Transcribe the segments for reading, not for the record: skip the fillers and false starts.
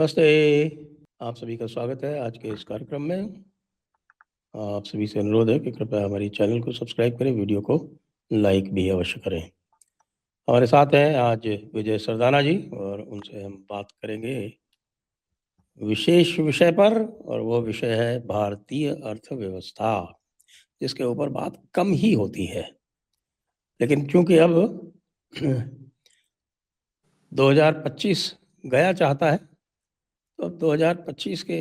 नमस्ते। आप सभी का स्वागत है आज के इस कार्यक्रम में। आप सभी से अनुरोध है कि कृपया हमारी चैनल को सब्सक्राइब करें, वीडियो को लाइक भी अवश्य करें। हमारे साथ हैं आज विजय सरदाना जी और उनसे हम बात करेंगे विशेष विषय पर, और वो विषय है भारतीय अर्थव्यवस्था, जिसके ऊपर बात कम ही होती है। लेकिन क्योंकि अब 2025 गया चाहता है, तो अब 2025 के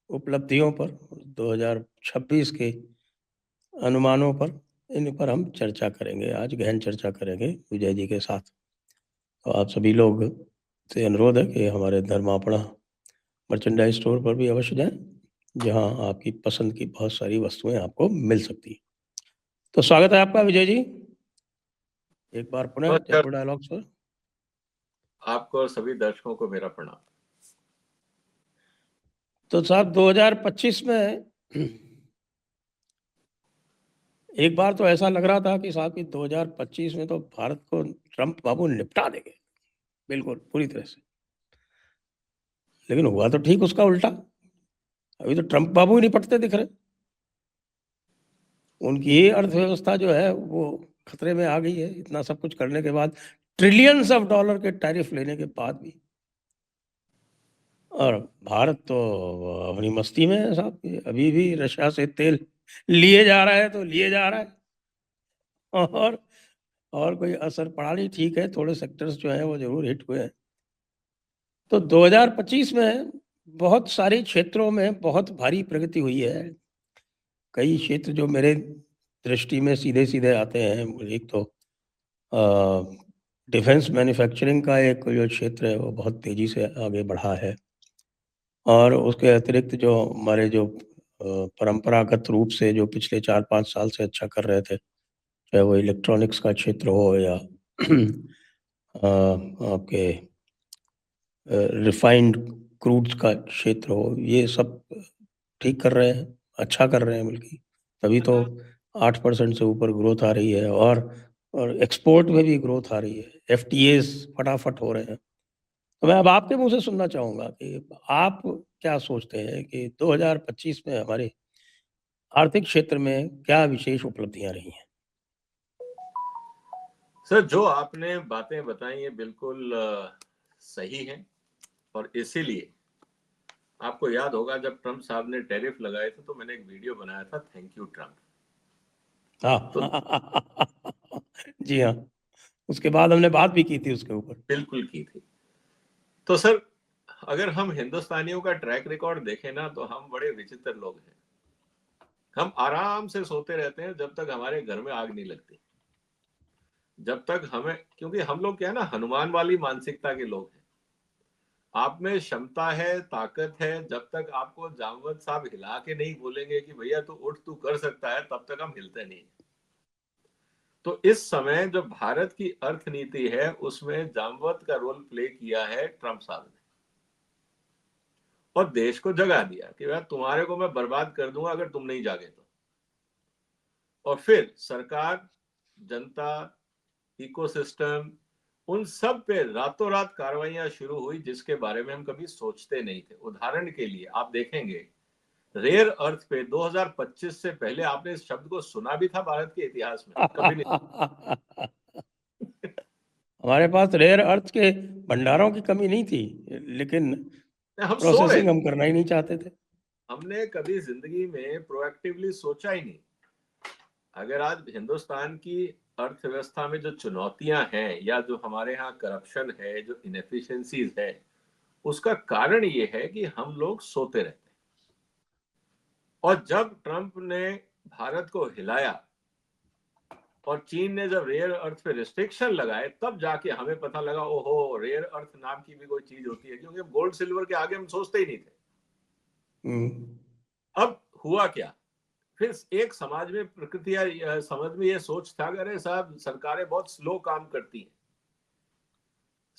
उपलब्धियों पर, 2026 के अनुमानों पर, इन पर हम चर्चा करेंगे। आज गहन चर्चा करेंगे विजय जी के साथ। तो आप सभी लोग से अनुरोध है कि हमारे धर्मापणा मर्चेंडाइज स्टोर पर भी अवश्य जाएं, जहां आपकी पसंद की बहुत सारी वस्तुएं आपको मिल सकती हैं। तो स्वागत है आपका विजय जी, एक बार पुनः जयपुर डायलॉग्स पर। आपको और सभी दर्शकों को मेरा प्रणाम। तो साहब 2025 में एक बार तो ऐसा लग रहा था कि साहब कि 2025 में तो भारत को ट्रंप बाबू निपटा देंगे, बिल्कुल पूरी तरह से। लेकिन हुआ तो ठीक उसका उल्टा। अभी तो ट्रंप बाबू ही निपटते दिख रहे। उनकी अर्थव्यवस्था जो है वो खतरे में आ गई है, इतना सब कुछ करने के बाद, ट्रिलियंस ऑफ डॉलर के टैरिफ लेने के बाद भी। और भारत तो अपनी मस्ती में है साहब, अभी भी रशिया से तेल लिए जा रहा है तो लिए जा रहा है, और कोई असर पड़ा नहीं। ठीक है, थोड़े सेक्टर्स जो हैं वो जरूर हिट हुए हैं। तो 2025 में बहुत सारे क्षेत्रों में बहुत भारी प्रगति हुई है। कई क्षेत्र जो मेरे दृष्टि में सीधे सीधे आते हैं, एक तो डिफेंस मैन्युफैक्चरिंग का एक जो क्षेत्र है वो बहुत तेज़ी से आगे बढ़ा है। और उसके अतिरिक्त जो हमारे जो परंपरागत रूप से जो पिछले 4-5 साल से अच्छा कर रहे थे, चाहे वो इलेक्ट्रॉनिक्स का क्षेत्र हो या आपके रिफाइंड क्रूड्स का क्षेत्र हो, ये सब ठीक कर रहे हैं, अच्छा कर रहे हैं बल्कि। तभी तो 8% से ऊपर ग्रोथ आ रही है, और एक्सपोर्ट में भी ग्रोथ आ रही है। एफटीएस फटाफट हो रहे हैं। तो मैं अब आपके मुंह से सुनना चाहूँगा कि आप क्या सोचते हैं कि 2025 में हमारे आर्थिक क्षेत्र में क्या विशेष उपलब्धियां रही हैं? सर, जो आपने बातें बताई ये बिल्कुल सही है। और इसीलिए आपको याद होगा जब ट्रंप साहब ने टैरिफ लगाए थे तो मैंने एक वीडियो बनाया था, थैंक यू ट्रंप। हाँ। तो जी हाँ, उसके बाद हमने बात भी की थी उसके ऊपर। बिल्कुल की थी। तो सर, अगर हम हिंदुस्तानियों का ट्रैक रिकॉर्ड देखें ना, तो हम बड़े विचित्र लोग हैं। हम आराम से सोते रहते हैं जब तक हमारे घर में आग नहीं लगती। जब तक हमें, क्योंकि हम लोग क्या है ना, हनुमान वाली मानसिकता के लोग हैं। आप में क्षमता है, ताकत है, जब तक आपको जामवंत साहब हिला के नहीं बोलेंगे कि भैया तू उठ, तू कर सकता है, तब तक हम हिलते नहीं। तो इस समय जो भारत की अर्थनीति है उसमें जामवंत का रोल प्ले किया है ट्रंप साहब ने, और देश को जगा दिया कि यार तुम्हारे को मैं बर्बाद कर दूंगा अगर तुम नहीं जागे तो। और फिर सरकार, जनता, इकोसिस्टम, उन सब पे रातों रात कार्रवाइयां शुरू हुई जिसके बारे में हम कभी सोचते नहीं थे। उदाहरण के लिए आप देखेंगे, रेयर अर्थ पे 2025 से पहले आपने इस शब्द को सुना भी था भारत के इतिहास में? कभी नहीं। हमारे पास रेयर अर्थ के भंडारों की कमी नहीं थी, लेकिन हम सो रहे प्रोसेसिंग थे। हम करना ही नहीं चाहते थे। हमने कभी जिंदगी में प्रोएक्टिवली सोचा ही नहीं। अगर आज हिंदुस्तान की अर्थव्यवस्था में जो चुनौतियां हैं, या जो हमारे यहाँ करप्शन है, जो इनएफिशिएंसीज है, उसका कारण ये है कि हम लोग सोते रहते हैं। और जब ट्रंप ने भारत को हिलाया और चीन ने जब रेयर अर्थ पे रिस्ट्रिक्शन लगाए, तब जाके हमें पता लगा, ओहो, रेयर अर्थ नाम की भी कोई चीज होती है। क्योंकि गोल्ड सिल्वर के आगे हम सोचते ही नहीं थे। अब हुआ क्या, फिर एक समाज में प्रकृति या समझ में ये सोच था, अरे साहब सरकारें बहुत स्लो काम करती हैं।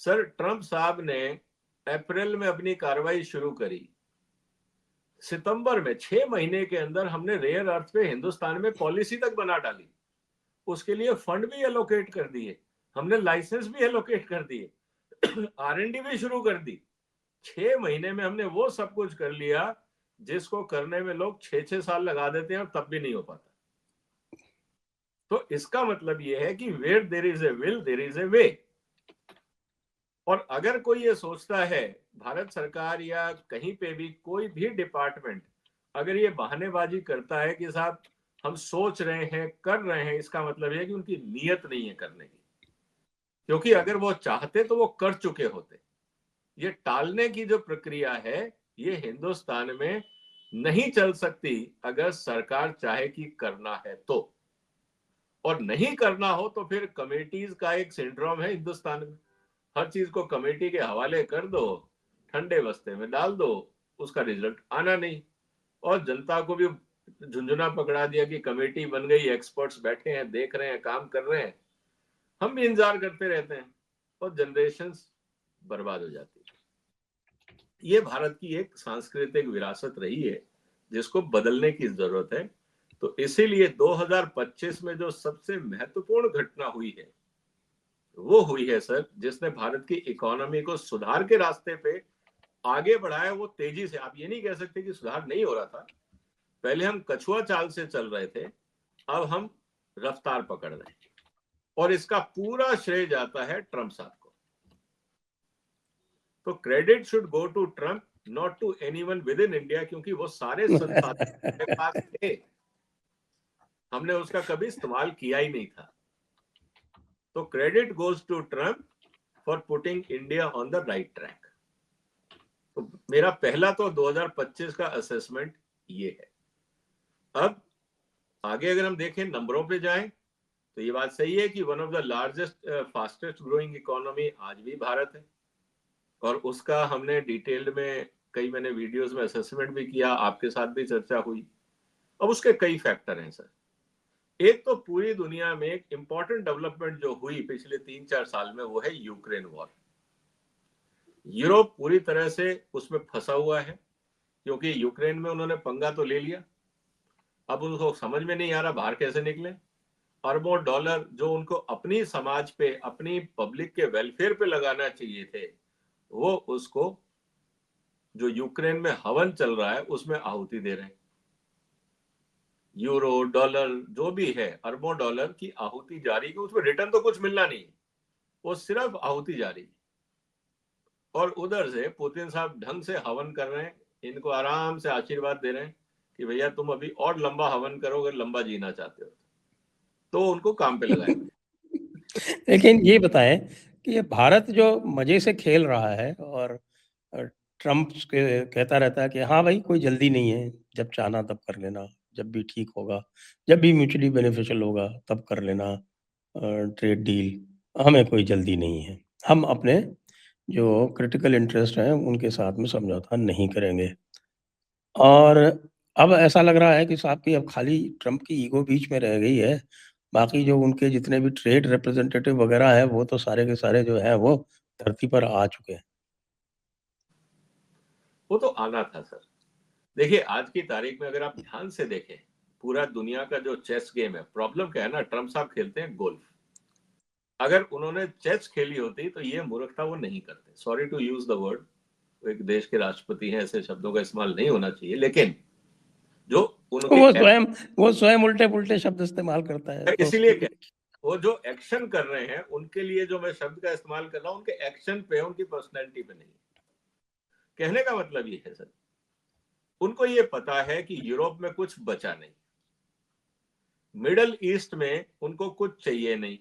सर, ट्रंप साहब ने अप्रैल में अपनी कार्रवाई शुरू करी। सितंबर में 6 महीने के अंदर हमने रेयर अर्थ पे हिंदुस्तान में पॉलिसी तक बना डाली। उसके लिए फंड भी एलोकेट कर दिए, हमने लाइसेंस भी एलोकेट कर दिए, आरएनडी भी शुरू कर दी। 6 महीने में हमने वो सब कुछ कर लिया जिसको करने में लोग 6-6 साल लगा देते हैं और तब भी नहीं हो पाता। तो इसका मतलब ये है कि where there is a will there is a way. और अगर कोई ये सोचता है, भारत सरकार या कहीं पे भी कोई भी डिपार्टमेंट अगर ये बहानेबाजी करता है कि साहब हम सोच रहे हैं, कर रहे हैं, इसका मतलब है कि उनकी नीयत नहीं है करने की। क्योंकि अगर वो चाहते तो वो कर चुके होते। ये टालने की जो प्रक्रिया है ये हिंदुस्तान में नहीं चल सकती अगर सरकार चाहे कि करना है तो। और नहीं करना हो तो फिर कमेटीज का एक सिंड्रोम है हिंदुस्तान में। हर चीज को कमेटी के हवाले कर दो, ठंडे बस्ते में डाल दो, उसका रिजल्ट आना नहीं। और जनता को भी झुंझुना पकड़ा दिया कि कमेटी बन गई, एक्सपर्ट्स बैठे हैं, देख रहे हैं, काम कर रहे हैं, हम भी इंतजार करते रहते हैं और जनरेशंस बर्बाद हो जाती है। ये भारत की एक सांस्कृतिक विरासत रही है जिसको बदलने की जरूरत है। तो इसीलिए 2025 में जो सबसे महत्वपूर्ण घटना हुई है वो हुई है सर, जिसने भारत की इकोनॉमी को सुधार के रास्ते पे आगे बढ़ाया वो तेजी से। आप ये नहीं कह सकते कि सुधार नहीं हो रहा था। पहले हम कछुआ चाल से चल रहे थे, अब हम रफ्तार पकड़ रहे हैं और इसका पूरा श्रेय जाता है ट्रंप साहब को। तो credit should go to Trump, not to anyone within India, क्योंकि वो सारे संसाधन हमारे पास थे, हमने उसका कभी इस्तेमाल किया ही नहीं था। तो credit goes to Trump for putting India on the right track. तो मेरा पहला तो 2025 का असेसमेंट ये है। अब आगे अगर हम देखें, नंबरों पे जाएं, तो ये बात सही है कि one of the largest fastest growing economy आज भी भारत है और उसका हमने डिटेल्ड में मैंने वीडियोस में असेसमेंट भी किया, आपके साथ भी चर्चा हुई। अब उसके कई फैक्टर हैं सर। एक तो पूरी दुनिया में एक इंपॉर्टेंट डेवलपमेंट जो हुई पिछले 3-4 साल में वो है यूक्रेन वॉर। यूरोप पूरी तरह से उसमें फंसा हुआ है क्योंकि यूक्रेन में उन्होंने पंगा तो ले लिया, अब उनको समझ में नहीं आ रहा बाहर कैसे निकले। अरबों डॉलर जो उनको अपनी समाज पे, अपनी पब्लिक के वेलफेयर पे लगाना चाहिए थे, वो उसको जो यूक्रेन में हवन चल रहा है उसमें आहुति दे रहे हैं। यूरो डॉलर जो भी है, अरबों डॉलर की आहुति जारी है, उसमें रिटर्न तो कुछ मिलना नहीं है, वो सिर्फ आहुति जारी है। और उधर से पुतिन साहब ढंग से हवन कर रहे हैं, इनको आराम से आशीर्वाद दे रहे हैं कि भैया तुम अभी और लंबा हवन करो अगर लंबा जीना चाहते हो, तो उनको काम पे लगाए हुए। लेकिन ये बताएं कि ये भारत जो मजे से खेल रहा है और ट्रम्प कहता रहता है कि हाँ भाई कोई जल्दी नहीं है, जब चाहना तब कर लेना, जब भी ठीक होगा, जब भी म्यूचुअली बेनिफिशियल होगा तब कर लेना ट्रेड डील, हमें कोई जल्दी नहीं है, हम अपने जो क्रिटिकल इंटरेस्ट हैं उनके साथ में समझौता नहीं करेंगे। और अब ऐसा लग रहा है कि साहब कि अब खाली ट्रम्प की ईगो बीच में रह गई है, बाकी जो उनके जितने भी ट्रेड रिप्रेजेंटेटिव वगैरह हैं, वो तो सारे के सारे जो हैं वो धरती पर आ चुके हैं। वो तो आना था सर। देखिए आज की तारीख में अगर आप ध्यान से देखें, पूरा दुनिया का जो चेस गेम है, प्रॉब्लम क्या है ना, ट्रम्प साहब खेलते हैं गोल्फ। अगर उन्होंने चेस खेली होती तो ये मूर्खता वो नहीं करते। Sorry to use the word, एक देश के राष्ट्रपति हैं, ऐसे शब्दों का इस्तेमाल नहीं होना चाहिए, लेकिन जो तो उनके वो स्वयं उल्टे-पुल्टे शब्द इस्तेमाल करता है, तो इसीलिए वो जो एक्शन कर रहे हैं उनके लिए जो मैं शब्द का इस्तेमाल कर रहा हूं, उनके एक्शन पे, उनकी पर्सनैलिटी पे नहीं। कहने का मतलब ये है सर, उनको ये पता है कि यूरोप में कुछ बचा नहीं, मिडल ईस्ट में उनको कुछ चाहिए नहीं,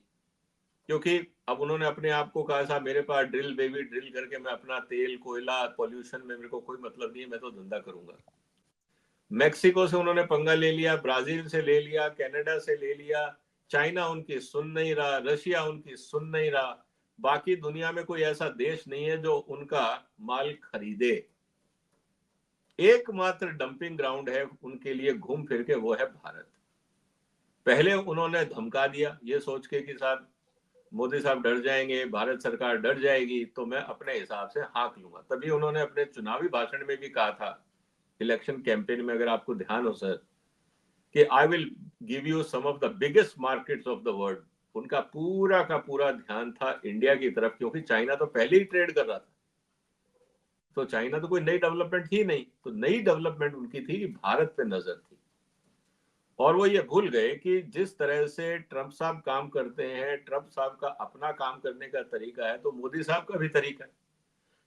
क्योंकि अब उन्होंने अपने आप को कहा साहब मेरे पास ड्रिल बेबी, ड्रिल करके मैं अपना तेल कोयला पॉल्यूशन में मेरे को कोई मतलब नहीं है, मैं तो धंधा करूंगा। मेक्सिको से उन्होंने पंगा ले लिया, ब्राजील से ले लिया, कनाडा से ले लिया, चाइना उनकी सुन नहीं रहा, रशिया उनकी सुन नहीं रहा, बाकी दुनिया में कोई ऐसा देश नहीं है जो उनका माल खरीदे। एकमात्र डंपिंग ग्राउंड है उनके लिए घूम फिर के, वो है भारत। पहले उन्होंने धमका दिया ये सोच के कि साहब मोदी साहब डर जाएंगे, भारत सरकार डर जाएगी, तो मैं अपने हिसाब से हाँक लूंगा। तभी उन्होंने अपने चुनावी भाषण में भी कहा था, इलेक्शन कैंपेन में, अगर आपको ध्यान हो सर, कि I will give you some of the biggest markets of the world. उनका पूरा का पूरा ध्यान था इंडिया की तरफ, क्योंकि चाइना तो पहले ही ट्रेड कर रहा था। तो चाइना तो कोई नई डेवलपमेंट थी नहीं, तो नई डेवलपमेंट उनकी थी कि भारत पे नजर थी। और वो ये भूल गए कि जिस तरह से ट्रंप साहब काम करते हैं, ट्रंप साहब का अपना काम करने का तरीका है, तो मोदी साहब का भी तरीका है।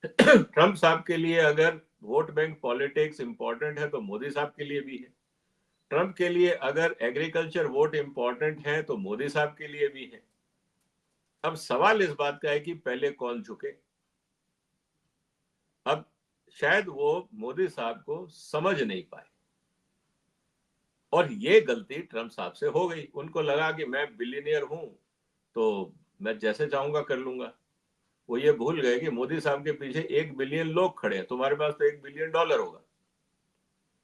ट्रंप साहब के लिए अगर वोट बैंक पॉलिटिक्स इंपॉर्टेंट है तो मोदी साहब के लिए भी है। ट्रंप के लिए अगर एग्रीकल्चर वोट इंपॉर्टेंट है तो मोदी साहब के लिए भी है। अब सवाल इस बात का है कि पहले कौन झुके। अब शायद वो मोदी साहब को समझ नहीं पाए और ये गलती ट्रंप साहब से हो गई। उनको लगा कि मैं बिलियनियर हूं तो मैं जैसे चाहूंगा कर लूंगा। वो ये भूल गए कि मोदी साहब के पीछे 1 बिलियन लोग खड़े हैं। तुम्हारे पास तो $1 बिलियन होगा।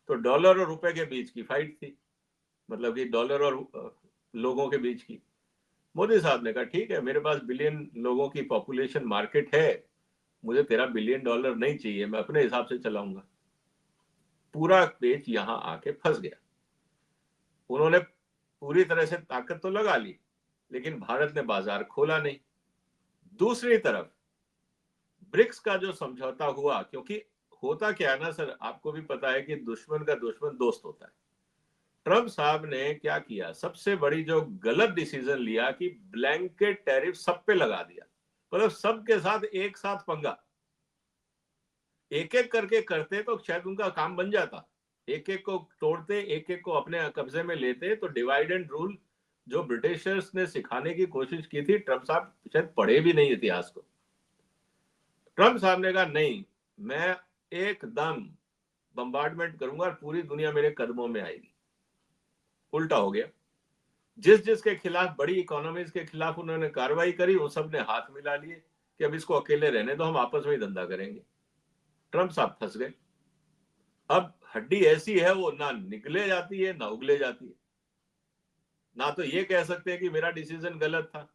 तो डॉलर और रुपए के बीच की फाइट थी, मतलब कि डॉलर और लोगों के बीच की। मोदी साहब ने कहा ठीक है, मेरे पास बिलियन लोगों की पॉपुलेशन मार्केट है, मुझे तेरा $1 बिलियन नहीं चाहिए, मैं अपने हिसाब से चलाऊंगा। पूरा पेच यहां आके फंस गया। उन्होंने पूरी तरह से ताकत तो लगा ली, लेकिन भारत ने बाजार खोला नहीं। दूसरी तरफ ब्रिक्स का जो समझौता हुआ, क्योंकि होता क्या है ना सर, आपको भी पता है कि दुश्मन का दुश्मन दोस्त होता है। ट्रंप साहब ने क्या किया, सबसे बड़ी जो गलत डिसीजन लिया कि ब्लैंकेट टैरिफ सब पे लगा दिया। मतलब सबके साथ एक साथ पंगा। एक एक करके करते तो शायद उनका काम बन जाता। एक एक को तोड़ते, एक एक को अपने कब्जे में लेते, तो डिवाइड एंड रूल जो ब्रिटिशर्स ने सिखाने की कोशिश की थी, ट्रंप साहब शायद पढ़े भी नहीं इतिहास को। ट्रंप साहब ने कहा नहीं, मैं एकदम बम्बार्डमेंट करूंगा और पूरी दुनिया मेरे कदमों में आएगी। उल्टा हो गया। जिस जिसके खिलाफ, बड़ी इकोनॉमीज के खिलाफ उन्होंने कार्रवाई करी, वो सब ने हाथ मिला लिए कि अब इसको अकेले रहने दो, हम आपस में ही धंधा करेंगे। ट्रंप साहब फंस गए। अब हड्डी ऐसी है, वो ना निकले जाती है ना उगले जाती है। ना तो ये कह सकते हैं कि मेरा डिसीजन गलत था,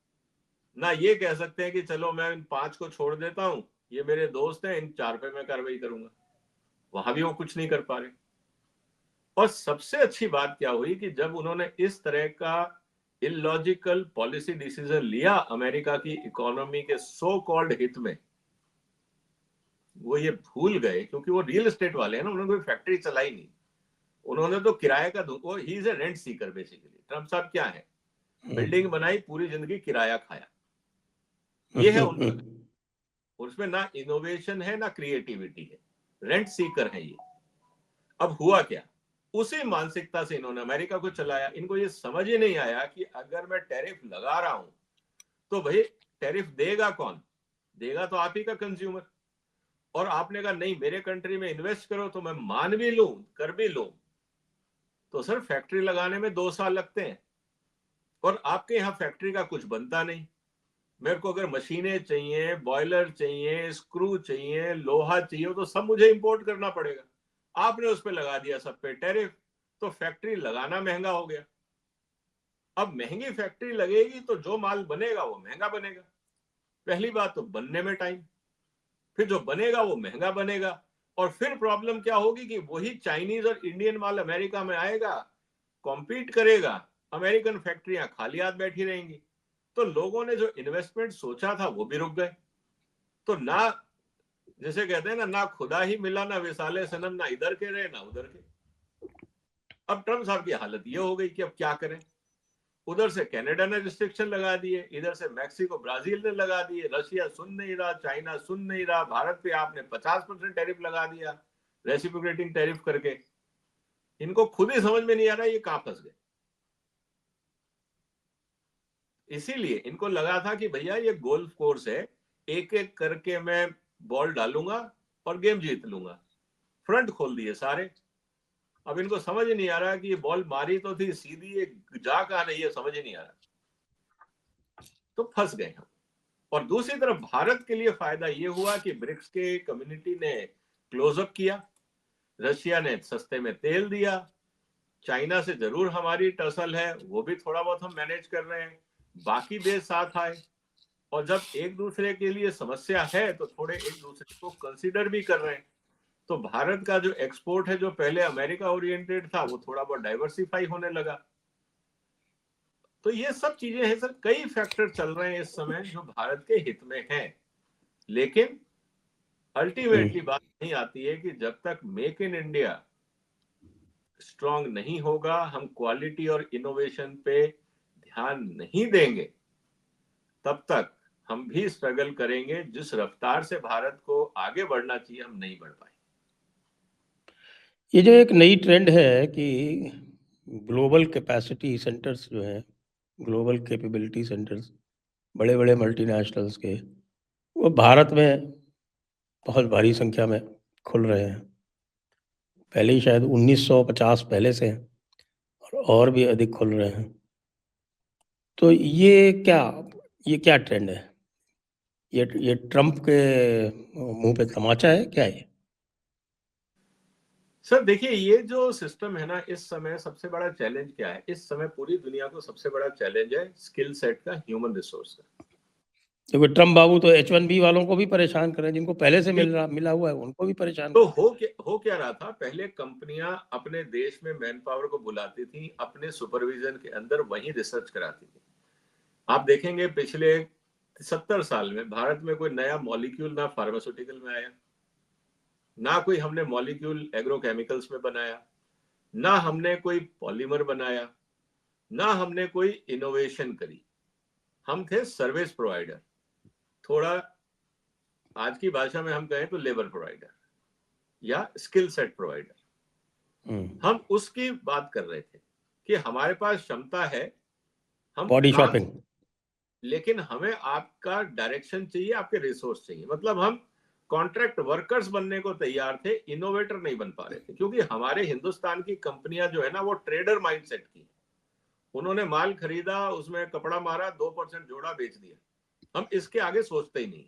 ना ये कह सकते हैं कि चलो मैं इन 5 को छोड़ देता हूं, ये मेरे दोस्त हैं, इन 4 पे मैं कार्रवाई करूंगा। वहां भी वो कुछ नहीं कर पा रहे। और सबसे अच्छी बात क्या हुई कि जब उन्होंने इस तरह का इलॉजिकल पॉलिसी डिसीजन लिया अमेरिका की इकोनॉमी के सो कॉल्ड हित में, वो ये भूल गए, क्योंकि वो रियल एस्टेट वाले हैं ना, उन्होंने कोई फैक्ट्री चलाई नहीं। उन्होंने तो किराए का, वो he is a rent Sikar basically. Trump साहब क्या है, बिल्डिंग बनाई, पूरी जिंदगी किराया खाया, ये है उनका। उसमें ना इनोवेशन है ना क्रिएटिविटी है, रेंट सीकर है ये। अब हुआ क्या, उसी मानसिकता से इन्होंने अमेरिका को चलाया। इनको ये समझ ही नहीं आया कि अगर मैं टैरिफ लगा रहा हूं तो भाई टैरिफ देगा कौन, देगा तो आप ही का कंज्यूमर। और आपने कहा नहीं, मेरे कंट्री में इन्वेस्ट करो, तो मैं मान भी लूं, कर भी लूं, तो सर फैक्ट्री लगाने में 2 साल लगते हैं और आपके यहाँ फैक्ट्री का कुछ बनता नहीं। मेरे को अगर मशीनें चाहिए, बॉयलर चाहिए, स्क्रू चाहिए, लोहा चाहिए, तो सब मुझे इंपोर्ट करना पड़ेगा। आपने उस पर लगा दिया सब पे टैरिफ, तो फैक्ट्री लगाना महंगा हो गया। अब महंगी फैक्ट्री लगेगी तो जो माल बनेगा वो महंगा बनेगा। पहली बात तो बनने में टाइम, फिर जो बनेगा वो महंगा बनेगा। और फिर प्रॉब्लम क्या होगी कि वही चाइनीज और इंडियन माल अमेरिका में आएगा, कॉम्पीट करेगा, अमेरिकन फैक्ट्रियां खाली हाथ बैठी रहेंगी। तो लोगों ने जो इन्वेस्टमेंट सोचा था वो भी रुक गए। तो ना, जैसे कहते हैं ना खुदा ही मिला ना विसाले सनम, ना इधर के रहे ना उधर के। अब ट्रंप साहब की हालत ये हो गई कि अब क्या करें। उधर से कनाडा ने रिस्ट्रिक्शन लगा दिए, इधर से मैक्सिको ब्राजील ने लगा दिए, रशिया सुन नहीं रहा, चाइना सुन नहीं रहा, भारत पे आपने 50% टैरिफ लगा दिया रेसिप्रोकेटिंग टैरिफ करके। इनको खुद ही समझ में नहीं आ रहा ये कहां फंस गए। इसीलिए इनको लगा था कि भैया ये गोल्फ कोर्स है, एक एक करके मैं बॉल डालूंगा और गेम जीत लूंगा। फ्रंट खोल दिए सारे। अब इनको समझ ही नहीं आ रहा कि ये बॉल मारी तो थी सीधी, ये जा कहां नहीं है, समझ ही नहीं आ रहा। तो फंस गए हम। और दूसरी तरफ भारत के लिए फायदा ये हुआ कि ब्रिक्स के कम्युनिटी ने क्लोजअप किया, रशिया ने सस्ते में तेल दिया, चाइना से जरूर हमारी टसल है, वो भी थोड़ा बहुत हम मैनेज कर रहे हैं, बाकी देश साथ आए। और जब एक दूसरे के लिए समस्या है तो थोड़े एक दूसरे को कंसीडर भी कर रहे हैं। तो भारत का जो एक्सपोर्ट है, जो पहले अमेरिका ओरिएंटेड था, वो थोड़ा बहुत डाइवर्सिफाई होने लगा। तो ये सब चीजें हैं सर, कई फैक्टर चल रहे हैं इस समय जो भारत के हित में हैं। लेकिन अल्टीमेटली बात नहीं आती है कि जब तक मेक इन इंडिया स्ट्रांग नहीं होगा, हम क्वालिटी और इनोवेशन पे ध्यान नहीं देंगे, तब तक हम भी स्ट्रगल करेंगे। जिस रफ्तार से भारत को आगे बढ़ना चाहिए, हम नहीं बढ़ पाएंगे। ये जो एक नई ट्रेंड है कि ग्लोबल कैपेसिटी सेंटर्स जो है, ग्लोबल कैपेबिलिटी सेंटर्स, बड़े बड़े मल्टीनेशनल्स के, वो भारत में बहुत भारी संख्या में खुल रहे हैं। पहले ही शायद 1950 पहले से हैं और भी अधिक खुल रहे हैं। तो ये क्या ट्रेंड है? ये ट्रम्प के मुंह पे तमाचा है क्या ये? सर देखिए, ये जो सिस्टम है ना, इस समय सबसे बड़ा चैलेंज क्या है? इस समय पूरी दुनिया को सबसे बड़ा चैलेंज है स्किल सेट का, ह्यूमन रिसोर्स का। देखो ट्रम्प बाबू तो H1B वालों को भी परेशान कर रहे हैं, जिनको पहले से मिला हुआ है उनको भी परेशान तो कर रहे हैं। हो क्या रहा था? पहले कंपनियां अपने देश में मैन पावर को बुलाती थी, अपने सुपरविजन के अंदर वहीं रिसर्च कराती थी। आप देखेंगे पिछले 70 साल में भारत में कोई नया मॉलिक्यूल ना फार्मास्यूटिकल में आया, ना कोई हमने मॉलिक्यूल एग्रोकेमिकल्स में बनाया, ना हमने कोई पॉलीमर बनाया, ना हमने कोई इनोवेशन करी। हम थे सर्विस प्रोवाइडर, थोड़ा आज की भाषा में हम कहें तो लेबर प्रोवाइडर या स्किल सेट प्रोवाइडर। हम उसकी बात कर रहे थे कि हमारे पास क्षमता है, हम बॉडी काम, शॉपिंग। लेकिन हमें आपका डायरेक्शन चाहिए, आपके रिसोर्स चाहिए। मतलब हम कॉन्ट्रैक्ट वर्कर्स बनने को तैयार थे, इनोवेटर नहीं बन पा रहे थे, क्योंकि हमारे हिंदुस्तान की कंपनियां जो है ना, वो ट्रेडर माइंडसेट की। उन्होंने माल खरीदा, उसमें कपड़ा मारा, 2% जोड़ा, बेच दिया। हम इसके आगे सोचते ही नहीं।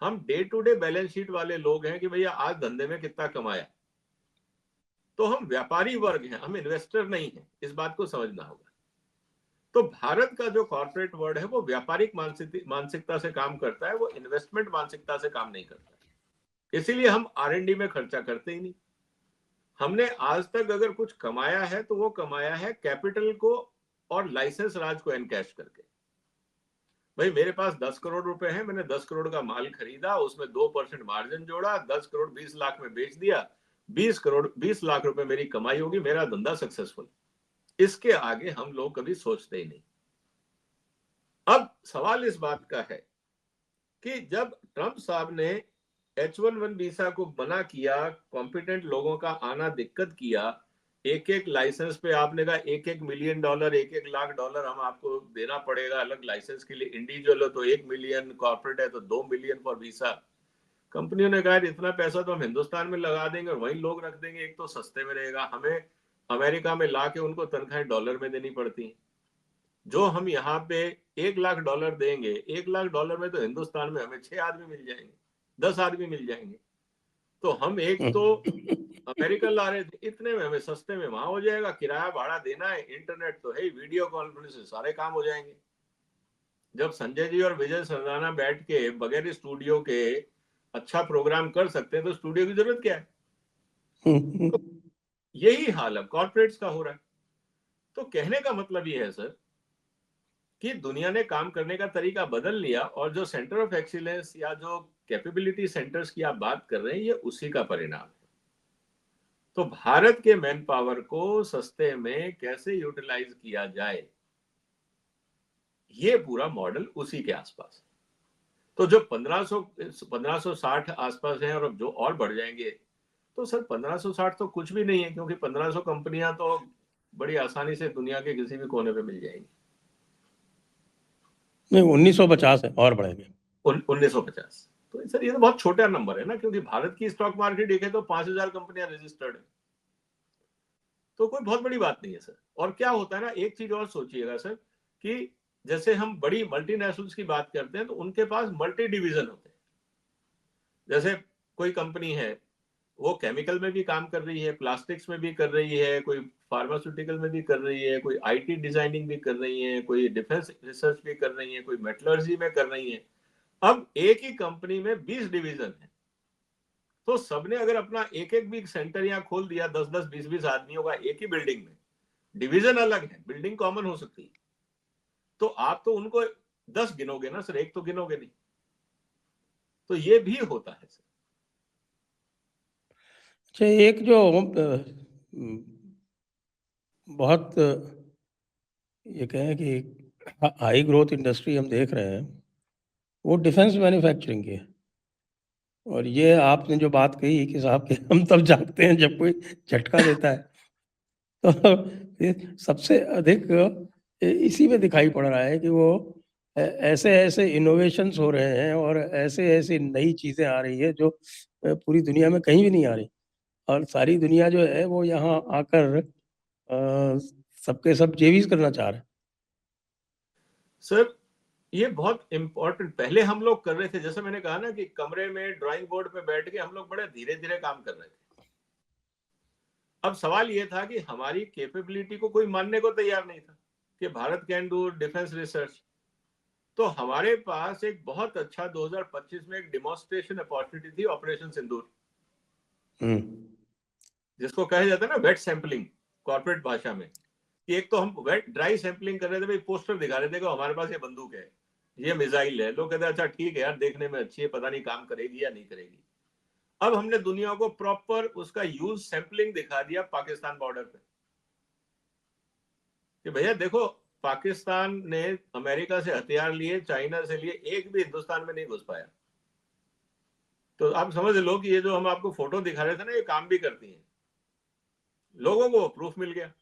हम day to day balance sheet वाले लोग हैं कि भैया आज धंधे में कितना कमाया। तो हम व्यापारी वर्ग हैं, हम इन्वेस्टर नहीं हैं, इस बात को समझना होगा। तो भारत का जो कॉर्पोरेट वर्ल्ड है वो व्यापारिक मानसिकता से काम करता है, वो इन्वेस्टमेंट मानसिकता से काम नहीं करता। इसीलिए हम R&D में खर्चा करते ही नहीं। हमने आज तक अगर कुछ कमाया है तो वो कमाया है कैपिटल को और लाइसेंस राज को एनकैश करके। भाई मेरे पास 10 करोड़ रुपए हैं, मैंने 10 करोड़ का माल खरीदा, उसमें 2% मार्जिन जोड़ा, 10 करोड़ 20 लाख में बेच दिया, 20 लाख रुपए मेरी कमाई होगी, मेरा धंधा सक्सेसफुल। इसके आगे हम लोग कभी सोचते ही नहीं। अब सवाल इस बात का है कि जब ट्रंप साहब ने H1B वीसा को मना किया, कॉम्पिटेंट लोगों का आना दिक्कत किया, एक एक लाइसेंस पे आपने कहा $1-1 मिलियन, $1-1 लाख हम आपको देना पड़ेगा अलग लाइसेंस के लिए। इंडिविजुअल हो तो 1 मिलियन, कॉर्पोरेट है तो 2 मिलियन फॉर वीसा। कंपनियों ने कहा इतना पैसा तो हम हिंदुस्तान में लगा देंगे और वहीं लोग रख देंगे, एक तो सस्ते में रहेगा, हमें अमेरिका में ला के उनको तनख्वाहें डॉलर में देनी पड़ती हैं। जो हम यहाँ पे $1 लाख देंगे, $1 लाख में तो हिंदुस्तान में हमें 6 आदमी मिल जाएंगे, 10 आदमी मिल जाएंगे। तो हम एक तो अमेरिका ला रहे थे, इतने में हमें सस्ते में वहां हो जाएगा, किराया भाड़ा देना है, इंटरनेट तो है, वीडियो कॉन्फ्रेंस से सारे काम हो जाएंगे। जब संजय जी और विजय सरदाना बैठ के बगैर स्टूडियो के अच्छा प्रोग्राम कर सकते हैं तो स्टूडियो की जरूरत क्या है? तो यही हाल अब कॉर्पोरेट्स का हो रहा है। तो कहने का मतलब ये है सर कि दुनिया ने काम करने का तरीका बदल लिया, और जो सेंटर ऑफ एक्सीलेंस या जो कैपेबिलिटी सेंटर्स की आप बात कर रहे हैं, ये उसी का परिणाम है। तो भारत के मैन पावर को सस्ते में कैसे यूटिलाइज किया जाए, ये पूरा मॉडल उसी के आसपास है। तो जो 1560 आसपास है, और अब जो और बढ़ जाएंगे, तो सर 1560 तो कुछ भी नहीं है, क्योंकि 1500 कंपनियां तो बड़ी आसानी से दुनिया के किसी भी कोने पे मिल जाएंगी। नहीं, 1950 है और बढ़ेंगे। 1950। तो सर ये तो बहुत छोटा नंबर है ना, क्योंकि भारत की स्टॉक मार्केट देखे तो 5000 कंपनियां रजिस्टर्ड है, तो कोई बहुत बड़ी बात नहीं है सर। और क्या होता है ना, एक चीज और सोचिएगा सर, कि जैसे हम बड़ी मल्टीनेशनल्स की बात करते हैं तो उनके पास मल्टी डिवीजन होते हैं। जैसे कोई कंपनी है, वो केमिकल में भी काम कर रही है, प्लास्टिक्स में भी कर रही है, कोई फार्मास्यूटिकल में भी कर रही है, कोई IT डिजाइनिंग भी कर रही है, कोई डिफेंस रिसर्च भी कर रही है, कोई मेटलर्जी में कर रही है। अब एक ही कंपनी में 20 डिवीजन है, तो सबने अगर अपना एक एक भी सेंटर यहाँ खोल दिया, 10-10, 20-20 आदमियों का एक ही बिल्डिंग में, डिवीजन अलग है, बिल्डिंग कॉमन हो सकती है, तो आप तो उनको 10 गिनोगे ना सर, एक तो गिनोगे नहीं। तो ये भी होता है सर। अच्छा, एक जो बहुत ये कहें कि हाई ग्रोथ इंडस्ट्री हम देख रहे हैं, वो डिफेंस मैन्युफैक्चरिंग की है। और ये आपने जो बात कही कि साहब कि हम तब जागते हैं जब कोई झटका देता है। तो ये सबसे अधिक इसी में दिखाई पड़ रहा है कि वो ऐसे-ऐसे इनोवेशंस हो रहे हैं और ऐसे-ऐसी नई चीज़ें आ रही है जो पूरी दुनिया में कहीं भी नहीं आ रही। और सारी दुनिया जो है वो यहाँ आकर सबके सब जेवीज़ करना चाह रहे हैं। सर ये बहुत इम्पोर्टेंट, पहले हम लोग कर रहे थे, जैसे मैंने कहा ना कि कमरे में ड्राइंग बोर्ड पे बैठ के हम लोग बड़े धीरे धीरे काम कर रहे थे। अब सवाल ये था कि हमारी कैपेबिलिटी को कोई मानने को तैयार नहीं था कि Bharat can do defence research. तो हमारे पास एक बहुत अच्छा 2025 में एक डिमॉन्स्ट्रेशन अपॉर्चुनिटी थी, ऑपरेशन सिंदूर, हुँ। जिसको कहा जाता है ना वेट सैंपलिंग कॉर्पोरेट भाषा में। कि एक तो हम वेट ड्राई सैंपलिंग कर रहे थे, भाई पोस्टर दिखा रहे थे कि हमारे पास ये बंदूक है, ये मिसाइल है। लोग कहते हैं अच्छा ठीक है यार, देखने में अच्छी है, पता नहीं काम करेगी या नहीं करेगी। अब हमने दुनिया को प्रॉपर उसका यूज सैंपलिंग दिखा दिया पाकिस्तान बॉर्डर पे कि भैया देखो, पाकिस्तान ने अमेरिका से हथियार लिए, चाइना से लिए, एक भी हिंदुस्तान में नहीं घुस पाया। तो आप समझ लो कि ये जो हम आपको फोटो दिखा रहे थे ना, ये काम भी करती हैं। लोगों को प्रूफ मिल गया।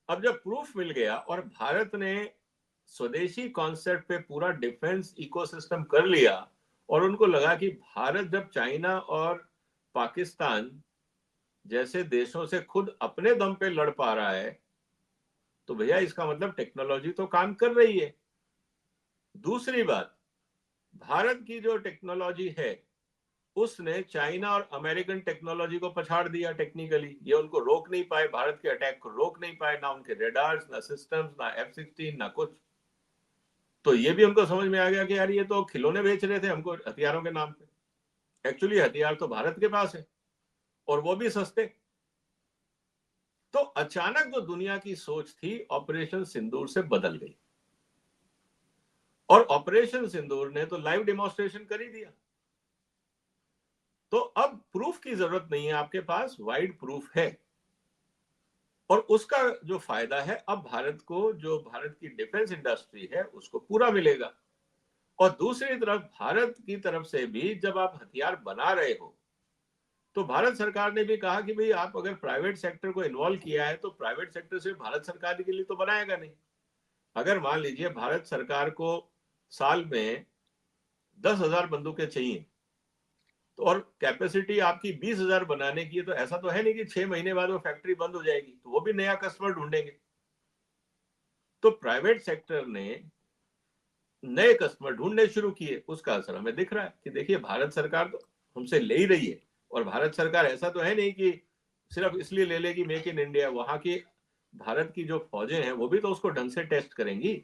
अब जब प्रूफ मिल गया और भारत ने स्वदेशी कॉन्सेप्ट पे पूरा डिफेंस इकोसिस्टम कर लिया, और उनको लगा कि भारत जब चाइना और पाकिस्तान जैसे देशों से खुद अपने दम पे लड़ पा रहा है, तो भैया इसका मतलब टेक्नोलॉजी तो काम कर रही है। दूसरी बात, भारत की जो टेक्नोलॉजी है उसने चाइना और अमेरिकन टेक्नोलॉजी को पछाड़ दिया टेक्निकली। ये उनको रोक नहीं पाए, भारत के अटैक को रोक नहीं पाए, ना उनके रेडार्स, ना सिस्टम्स, ना F-16, ना कुछ। तो ये भी उनको समझ में आ गया कि यार ये तो खिलौने बेच रहे थे हमको हथियारों के नाम पे, एक्चुअली हथियार तो भारत के पास है और वो भी सस्ते। तो अचानक जो दुनिया की सोच थी ऑपरेशन सिंदूर से बदल गई, और ऑपरेशन सिंदूर ने तो लाइव डेमोन्स्ट्रेशन कर ही दिया। तो अब प्रूफ की जरूरत नहीं है, आपके पास वाइड प्रूफ है। और उसका जो फायदा है, अब भारत को, जो भारत की डिफेंस इंडस्ट्री है, उसको पूरा मिलेगा। और दूसरी तरफ भारत की तरफ से भी जब आप हथियार बना रहे हो, तो भारत सरकार ने भी कहा कि भाई आप अगर प्राइवेट सेक्टर को इन्वॉल्व किया है तो प्राइवेट सेक्टर सिर्फ भारत सरकार के लिए तो बनाएगा नहीं। अगर मान लीजिए भारत सरकार को साल में 10,000 बंदूकें चाहिए, तो और कैपेसिटी आपकी 20,000 बनाने की है, तो ऐसा तो है नहीं कि 6 महीने बाद वो फैक्ट्री बंद हो जाएगी, तो वो भी नया कस्टमर ढूंढेंगे। तो प्राइवेट सेक्टर ने नए कस्टमर ढूंढने शुरू किए, उसका असर हमें दिख रहा है कि देखिए भारत सरकार तो हमसे ले ही रही है। और भारत सरकार ऐसा तो है नहीं कि सिर्फ इसलिए ले लेगी मेक इन इंडिया, वहां की भारत की जो फौजें हैं वो भी तो उसको ढंग से टेस्ट करेंगी,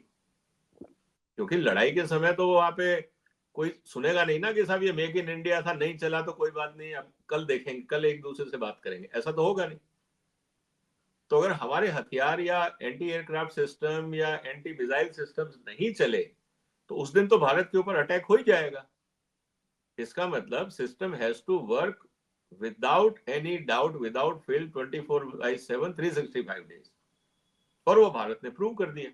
क्योंकि लड़ाई के समय तो वहां पे कोई सुनेगा नहीं ना कि साहब ये मेक इन इंडिया था, नहीं चला तो कोई बात नहीं, अब कल देखेंगे, कल एक दूसरे से बात करेंगे, ऐसा तो होगा नहीं। तो अगर हमारे हथियार या एंटी एयरक्राफ्ट सिस्टम या एंटी मिसाइल सिस्टम नहीं चले, तो उस दिन तो भारत के ऊपर अटैक हो ही जाएगा। इसका मतलब system has to work without any doubt, without fail, 24/7 365 days. और वो भारत ने प्रूव कर दिया।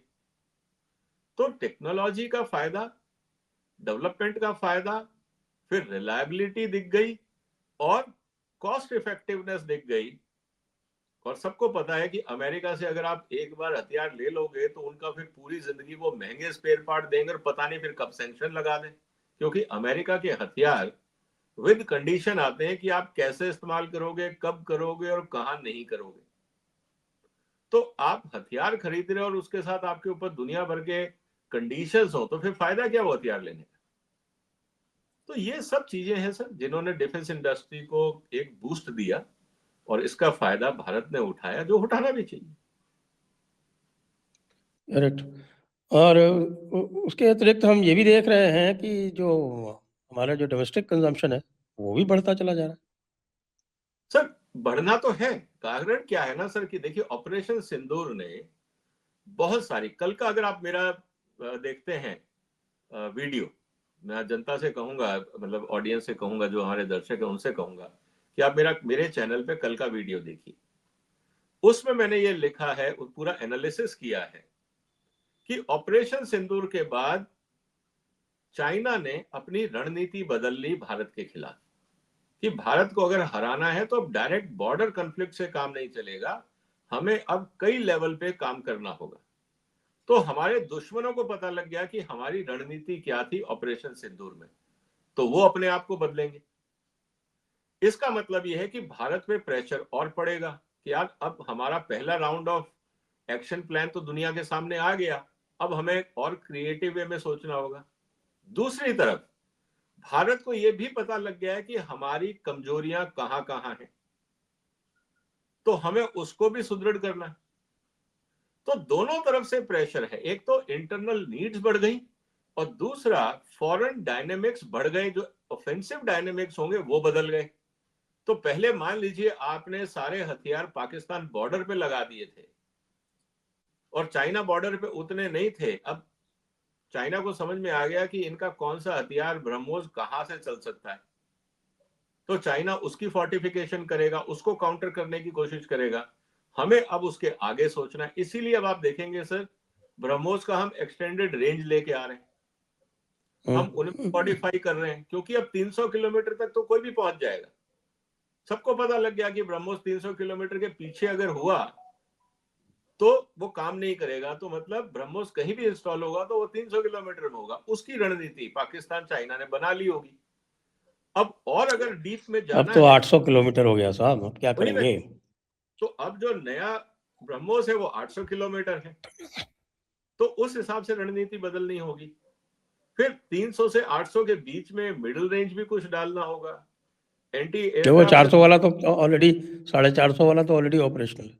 तो टेक्नोलॉजी का फायदा, डेवलपमेंट का फायदा, फिर रिलायबिलिटी दिख गई, और कॉस्ट इफेक्टिवनेस दिख गई। और सबको पता है कि अमेरिका से अगर आप एक बार हथियार ले लोगे तो उनका फिर पूरी जिंदगी वो महंगे स्पेयर पार्ट देंगे, और पता नहीं फिर कब सैंक्शन लगा दें, क्योंकि अमेरिका के हथियार विद कंडीशन आते हैं कि आप कैसे इस्तेमाल करोगे, कब करोगे और कहां नहीं करोगे। तो आप हथियार खरीद रहे हो और उसके साथ आपके ऊपर दुनिया भर के कंडीशंस हो, तो फिर फायदा क्या वो हथियार लेने का। तो ये सब चीजें हैं सर जिन्होंने डिफेंस इंडस्ट्री को एक बूस्ट दिया, और इसका फायदा भारत ने उठाया, जो उठाना भी चाहिए। करेक्ट। और उसके अतिरिक्त हम ये भी देख रहे हैं कि जो हमारा जो डोमेस्टिक कंजम्पशन है, वो भी बढ़ता चला जा रहा है। सर बढ़ना तो है, कारण क्या है ना सर कि देखिए ऑपरेशन सिंदूर ने बहुत सारी, कल का अगर आप मेरा देखते हैं वीडियो, मैं जनता से कहूंगा, मतलब ऑडियंस से कहूंगा, जो हमारे दर्शक हैं उनसे कहूंगा कि आप मेरे चैनल पे कल का वीडियो देखिए, उसमें मैंने ये लिखा है, पूरा एनालिसिस किया है कि ऑपरेशन सिंदूर के बाद चाइना ने अपनी रणनीति बदल ली भारत के खिलाफ, कि भारत को अगर हराना है तो अब डायरेक्ट बॉर्डर कॉन्फ्लिक्ट से काम नहीं चलेगा, हमें अब कई लेवल पे काम करना होगा। तो हमारे दुश्मनों को पता लग गया कि हमारी रणनीति क्या थी ऑपरेशन सिंदूर में, तो वो अपने आप को बदलेंगे। इसका मतलब यह है कि भारत पे प्रेशर और पड़ेगा कि यार अब हमारा पहला राउंड ऑफ एक्शन प्लान तो दुनिया के सामने आ गया, अब हमें और क्रिएटिव वे में सोचना होगा। दूसरी तरफ भारत को यह भी पता लग गया है कि हमारी कमजोरियां कहां कहां हैं, तो हमें उसको भी सुदृढ़ करना है। तो दोनों तरफ से प्रेशर है, एक तो इंटरनल नीड्स बढ़ गई और दूसरा फॉरेन डायनेमिक्स बढ़ गए, जो ऑफेंसिव डायनेमिक्स होंगे वो बदल गए। तो पहले मान लीजिए आपने सारे हथियार पाकिस्तान बॉर्डर पे लगा दिए थे और चाइना बॉर्डर पे उतने नहीं थे, अब चाइना को समझ में आ गया कि इनका कौन सा हथियार ब्रह्मोस कहां से चल सकता है, तो चाइना उसकी फोर्टिफिकेशन करेगा, उसको काउंटर करने की कोशिश करेगा। हमें अब उसके आगे सोचना है। इसीलिए अब आप देखेंगे सर, ब्रह्मोस का हम एक्सटेंडेड रेंज लेके आ रहे हैं, हम उन्हें मॉडिफाई कर रहे हैं, क्योंकि अब 300 किलोमीटर तक तो कोई भी पहुंच जाएगा। सबको पता लग गया कि ब्रह्मोस 300 किलोमीटर के पीछे अगर हुआ तो वो काम नहीं करेगा, तो मतलब ब्रह्मोस कहीं भी इंस्टॉल होगा तो वो 300 किलोमीटर में होगा। उसकी रणनीति पाकिस्तान चाइना ने बना ली होगी। अब और अगर डीप में अब जाना तो है, 800 किलोमीटर हो गया साहब, अब क्या वही मैं, करेंगे? तो अब जो नया ब्रह्मोस है वो 800 किलोमीटर है, तो उस हिसाब से रणनीति बदलनी होगी। फिर 300 से 800 के बीच में मिडिल रेंज भी कुछ डालना होगा, एंटी कि वो एयरक्राफ्ट। 400 वाला तो ऑलरेडी, 450 वाला तो ऑलरेडी ऑपरेशनल है।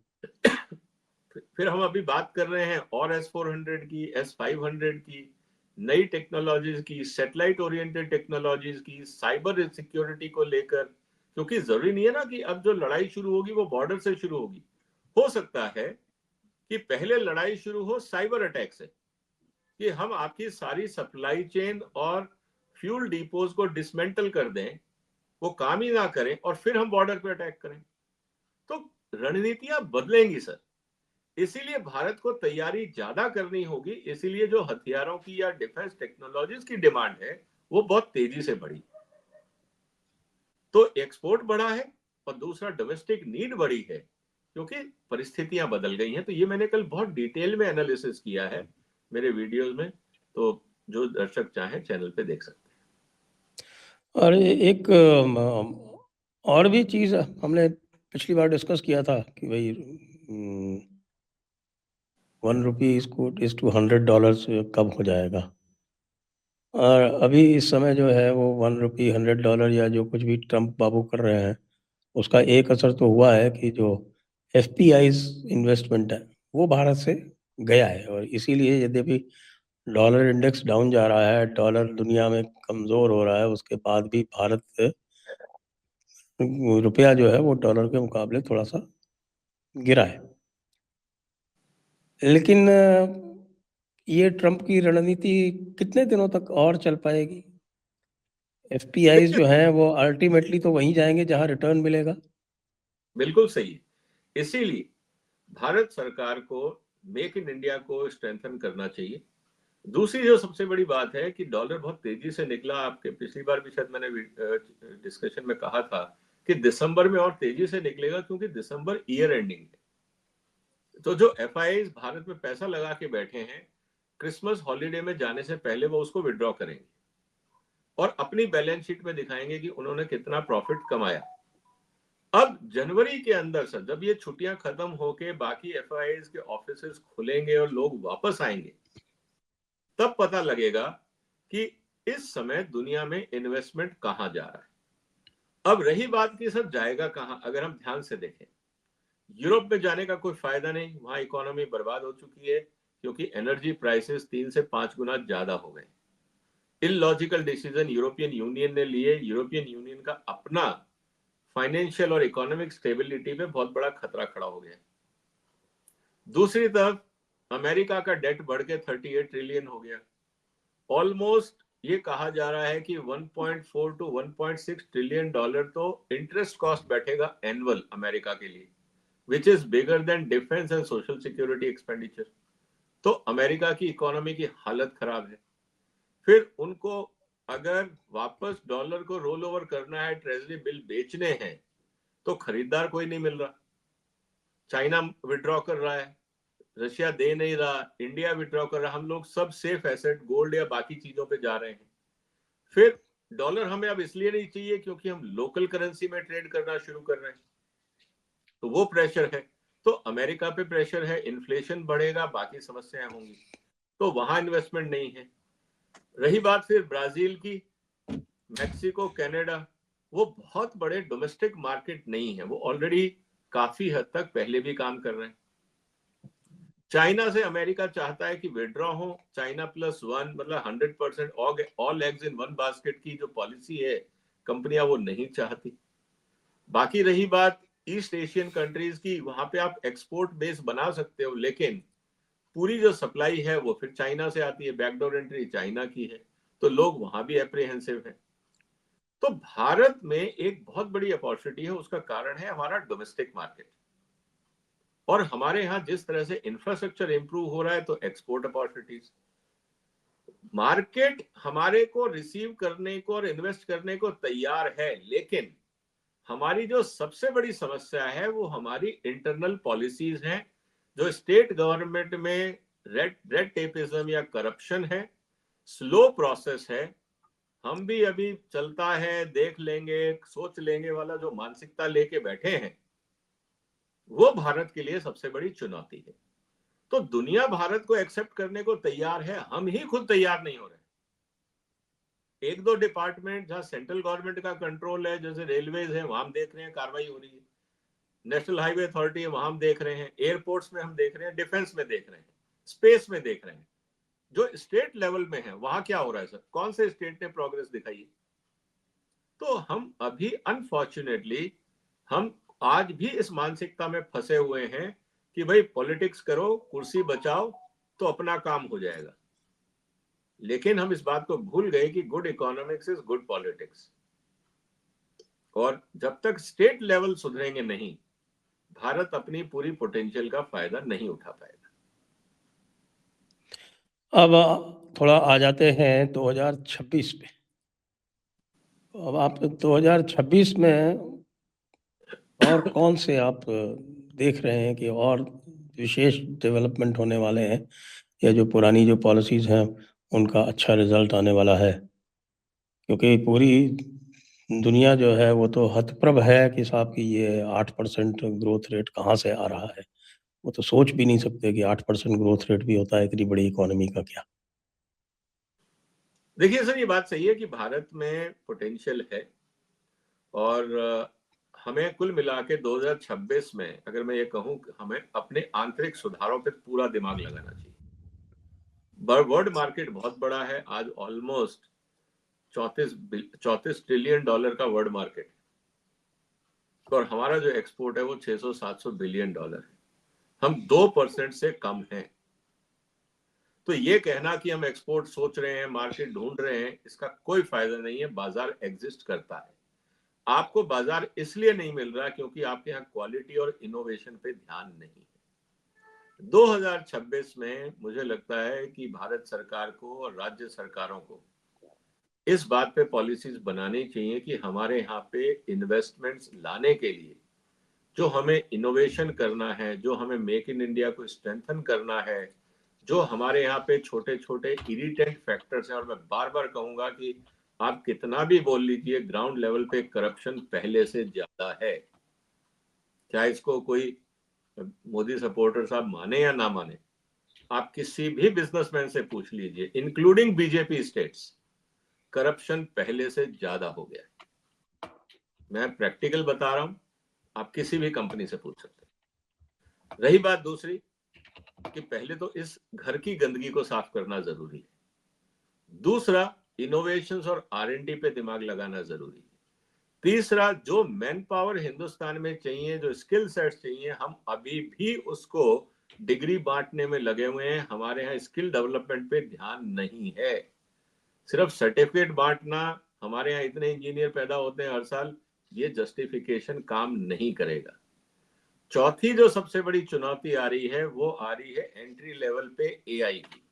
फिर हम अभी बात कर रहे हैं और S-400 की, S-500 की, नई टेक्नोलॉजीज की, सैटेलाइट ओरिएंटेड टेक्नोलॉजीज की, साइबर सिक्योरिटी को लेकर, क्योंकि जरूरी नहीं है ना कि अब जो लड़ाई शुरू होगी वो बॉर्डर से शुरू होगी। हो सकता है कि पहले लड़ाई शुरू हो साइबर अटैक से, कि हम आपकी सारी सप्लाई चेन और फ्यूल डिपोज को डिसमेंटल कर दें, वो काम ही ना करें और फिर हम बॉर्डर पे अटैक करें। तो रणनीतियां बदलेंगी सर, इसीलिए भारत को तैयारी ज्यादा करनी होगी। इसीलिए जो हथियारों की या डिफेंस टेक्नोलॉजीज की डिमांड है वो बहुत तेजी से बढ़ी, तो एक्सपोर्ट बढ़ा है और दूसरा डोमेस्टिक नीड बढ़ी है, क्योंकि परिस्थितियां बदल गई हैं। तो ये मैंने कल बहुत डिटेल में एनालिसिस किया है मेरे वीडियोस में, तो जो दर्शक चाहें चैनल पे देख सकते हैं। और एक और भी चीज़ हमने पिछली बार डिस्कस किया था कि भाई 1 रुपी इज टू $100 कब हो जाएगा। और अभी इस समय जो है वो 1 रुपी $100 या जो कुछ भी ट्रम्प बाबू कर रहे हैं, उसका एक असर तो हुआ है कि जो एफपीआईज इन्वेस्टमेंट है वो भारत से गया है। और इसीलिए यद्यपि डॉलर इंडेक्स डाउन जा रहा है, डॉलर दुनिया में कमज़ोर हो रहा है, उसके बाद भी भारत रुपया जो है वो डॉलर के मुकाबले थोड़ा-सा गिरा है। लेकिन ये ट्रम्प की रणनीति कितने दिनों तक और चल पाएगी? एफपीआईज़ देखिए, जो हैं वो अल्टीमेटली तो वहीं जाएँगे जहाँ रिटर्न मिलेगा। बिल्कुल सही है। इसीलिए भारत सरकार को मेक इन इंडिया को स्ट्रेंथन करना चाहिए। दूसरी जो सबसे बड़ी बात है कि डॉलर बहुत तेजी से निकला, आपके पिछली बार भी शायद मैंने डिस्कशन में कहा था कि दिसंबर में और तेजी से निकलेगा, क्योंकि दिसंबर ईयर एंडिंग है। तो जो एफआईआईज भारत में पैसा लगा के बैठे हैं, क्रिसमस हॉलीडे में जाने से पहले वो उसको विड्रॉ करेंगे और अपनी बैलेंस शीट में दिखाएंगे कि उन्होंने कितना प्रॉफिट कमाया। अब जनवरी के अंदर सर, जब ये छुट्टियां खत्म होके बाकी एफआईआईज के ऑफिसेज खुलेंगे और लोग वापस आएंगे, तब पता लगेगा कि इस समय दुनिया में इन्वेस्टमेंट कहां जा रहा है। अब रही बात कि सर जाएगा कहां, अगर हम ध्यान से देखें, यूरोप में जाने का कोई फायदा नहीं, वहां इकोनॉमी बर्बाद हो चुकी है, क्योंकि एनर्जी प्राइसेस 3 से 5 गुना ज्यादा हो गए। इलॉजिकल डिसीजन यूरोपियन यूनियन ने लिए, यूरोपियन यूनियन का अपना फाइनेंशियल और इकोनॉमिक स्टेबिलिटी पे बहुत बड़ा खतरा खड़ा हो गया। दूसरी तरफ अमेरिका का डेट बढ़ के 38 ट्रिलियन हो गया, ऑलमोस्ट ये कहा जा रहा है कि 1.4 टू 1.6 ट्रिलियन डॉलर तो इंटरेस्ट कॉस्ट बैठेगा एनुअल अमेरिका के लिए, which is bigger than defence and social security expenditure. तो अमेरिका की इकोनॉमी की हालत खराब है। फिर उनको अगर वापस डॉलर को रोल ओवर करना है, ट्रेजरी बिल बेचने हैं, तो खरीदार कोई नहीं मिल रहा। चाइना विड्रॉ कर रहा है, रशिया दे नहीं रहा, इंडिया विड्रॉ कर रहा, हम लोग सब सेफ एसेट गोल्ड या बाकी चीजों पे जा रहे हैं। फिर डॉलर हमें अब इसलिए नहीं चाहिए क्योंकि हम लोकल करेंसी में ट्रेड करना शुरू कर रहे हैं, तो वो प्रेशर है। तो अमेरिका पे प्रेशर है, इन्फ्लेशन बढ़ेगा, बाकी समस्याएं होंगी, तो वहां इन्वेस्टमेंट नहीं है। रही बात फिर ब्राजील की, मैक्सिको, कनाडा, वो बहुत बड़े डोमेस्टिक मार्केट नहीं है, वो ऑलरेडी काफी हद तक पहले भी काम कर रहे हैं। चाइना से अमेरिका चाहता है कि विड्रॉ हो, चाइना प्लस वन, मतलब 100% all eggs in one basket की जो पॉलिसी है, कंपनियां वो नहीं चाहती। बाकी रही बात ईस्ट एशियन कंट्रीज की, वहां पे आप एक्सपोर्ट बेस बना सकते हो, लेकिन पूरी जो सप्लाई है वो फिर चाइना से आती है, बैकडोर एंट्री चाइना की है, तो लोग वहां भी एप्रीहेंसिव है। तो भारत में एक बहुत बड़ी अपॉर्चुनिटी है, उसका कारण है हमारा डोमेस्टिक मार्केट, और हमारे यहाँ जिस तरह से इंफ्रास्ट्रक्चर इंप्रूव हो रहा है, तो एक्सपोर्ट अपॉर्चुनिटीज, मार्केट हमारे को रिसीव करने को और इन्वेस्ट करने को तैयार है। लेकिन हमारी जो सबसे बड़ी समस्या है वो हमारी इंटरनल पॉलिसीज हैं, जो स्टेट गवर्नमेंट में रेड टेपिज्म या करप्शन है, स्लो प्रोसेस है। हम भी अभी चलता है, देख लेंगे, सोच लेंगे वाला जो मानसिकता लेके बैठे हैं, वो भारत के लिए सबसे बड़ी चुनौती है। तो दुनिया भारत को एक्सेप्ट करने को तैयार है, हम ही खुद तैयार नहीं हो रहे। एक दो डिपार्टमेंट जहां सेंट्रल गवर्नमेंट का कंट्रोल है, जैसे रेलवेज है, वहां हम देख रहे हैं कार्रवाई हो रही है, नेशनल हाईवे अथॉरिटी है, वहां हम देख रहे हैं, एयरपोर्ट्स में हम देख रहे हैं, डिफेंस में देख रहे हैं, स्पेस में देख रहे हैं। जो स्टेट लेवल में है वहां क्या हो रहा है सर? कौन से स्टेट ने प्रोग्रेस दिखाई है? तो हम अभी अनफॉर्चुनेटली हम आज भी इस मानसिकता में फंसे हुए हैं कि भाई पॉलिटिक्स करो, कुर्सी बचाओ, तो अपना काम हो जाएगा। लेकिन हम इस बात को भूल गए कि good economics is good politics, और जब तक स्टेट लेवल सुधरेंगे नहीं, भारत अपनी पूरी पोटेंशियल का फायदा नहीं उठा पाएगा। अब थोड़ा आ जाते हैं 2026 पे। अब आप 2026 में और कौन से आप देख रहे हैं कि और विशेष डेवलपमेंट होने वाले हैं, या जो पुरानी जो पॉलिसीज़ हैं उनका अच्छा रिजल्ट आने वाला है? क्योंकि पूरी दुनिया जो है वो तो हतप्रभ है कि साहब कि ये 8% ग्रोथ रेट कहाँ से आ रहा है। वो तो सोच भी नहीं सकते कि 8% ग्रोथ रेट भी होता है इतनी बड़ी इकोनॉमी का। क्या देखिए सर, ये बात सही है कि भारत में पोटेंशियल है, और हमें कुल मिला के 2026 में अगर मैं ये कहूं, हमें अपने आंतरिक सुधारों पर पूरा दिमाग लगाना चाहिए। वर्ल्ड मार्केट बहुत बड़ा है, आज ऑलमोस्ट 34 ट्रिलियन डॉलर का वर्ल्ड मार्केट है, और हमारा जो एक्सपोर्ट है वो 600-700 बिलियन डॉलर है। हम 2% से कम हैं। तो ये कहना कि हम एक्सपोर्ट सोच रहे हैं, मार्केट ढूंढ रहे हैं, इसका कोई फायदा नहीं है। बाजार एग्जिस्ट करता है, आपको बाजार इसलिए नहीं मिल रहा क्योंकि आपके यहाँ क्वालिटी और इनोवेशन पे ध्यान नहीं है। 2026 में मुझे लगता है कि भारत सरकार को और राज्य सरकारों को इस बात पे पॉलिसीज बनानी चाहिए कि हमारे यहाँ पे इन्वेस्टमेंट्स लाने के लिए जो हमें इनोवेशन करना है, जो हमें मेक इन इंडिया को स्ट्रेंथन करना है, जो हमारे यहाँ पे छोटे छोटे इरिटेंट फैक्टर्स हैं, और मैं बार बार कहूंगा कि आप कितना भी बोल लीजिए, ग्राउंड लेवल पे करप्शन पहले से ज्यादा है। चाहे इसको कोई मोदी सपोर्टर साहब माने या ना माने, आप किसी भी बिजनेसमैन से पूछ लीजिए, इंक्लूडिंग बीजेपी स्टेट्स, करप्शन पहले से ज्यादा हो गया है। मैं प्रैक्टिकल बता रहा हूं, आप किसी भी कंपनी से पूछ सकते हैं। रही बात दूसरी कि पहले तो इस घर की गंदगी को साफ करना जरूरी है। दूसरा, इनोवेशंस और R&D पे दिमाग लगाना जरूरी है। तीसरा, जो मैन पावर हिंदुस्तान में चाहिए, जो स्किल सेट चाहिए, हम अभी भी उसको डिग्री बांटने में लगे हुए हैं। हमारे यहाँ स्किल डेवलपमेंट पे ध्यान नहीं है। सिर्फ सर्टिफिकेट बांटना, हमारे यहाँ इतने इंजीनियर पैदा होते हैं हर साल, ये जस्टिफिकेशन काम नहीं करेगा। चौथी जो सबसे बड़ी चुनौती आ रही है वो आ रही है एंट्री लेवल पे एआई की।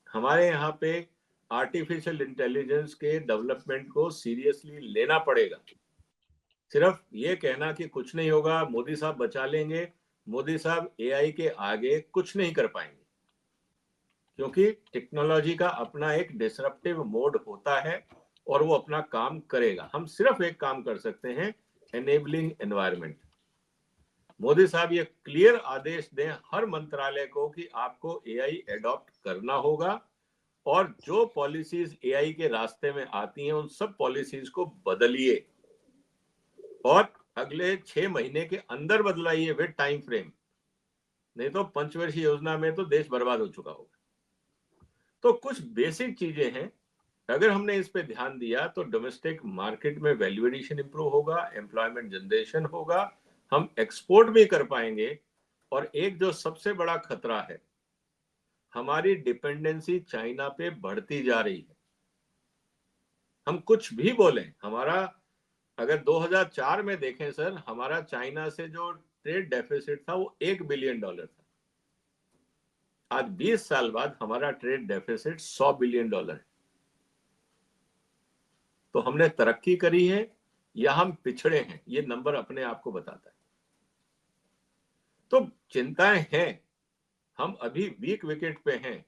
हमारे यहाँ पे आर्टिफिशियल इंटेलिजेंस के डेवलपमेंट को सीरियसली लेना पड़ेगा। सिर्फ ये कहना कि कुछ नहीं होगा, मोदी साहब बचा लेंगे, मोदी साहब एआई के आगे कुछ नहीं कर पाएंगे, क्योंकि टेक्नोलॉजी का अपना एक डिसरप्टिव मोड होता है और वो अपना काम करेगा। हम सिर्फ एक काम कर सकते हैं, एनेबलिंग एनवायरनमेंट। मोदी साहब ये क्लियर आदेश दें हर मंत्रालय को कि आपको एआई एडॉप्ट करना होगा, और जो पॉलिसीज एआई के रास्ते में आती हैं उन सब पॉलिसीज को बदलिए, और अगले 6 महीने के अंदर बदलाइए विद टाइम फ्रेम, नहीं तो पंचवर्षीय योजना में तो देश बर्बाद हो चुका होगा। तो कुछ बेसिक चीजें हैं, अगर हमने इस पे ध्यान दिया तो डोमेस्टिक मार्केट में वैल्यू एडिशन इंप्रूव होगा, एम्प्लॉयमेंट जनरेशन होगा, हम एक्सपोर्ट भी कर पाएंगे। और एक जो सबसे बड़ा खतरा है, हमारी डिपेंडेंसी चाइना पे बढ़ती जा रही है। हम कुछ भी बोलें, हमारा अगर 2004 में देखें सर, हमारा चाइना से जो ट्रेड डेफिसिट था वो $1 बिलियन था। आज 20 साल बाद हमारा ट्रेड डेफिसिट $100 बिलियन है। तो हमने तरक्की करी है या हम पिछड़े हैं, ये नंबर अपने आप को बताता है। तो चिंताएं हैं, हम अभी वीक विकेट पे हैं,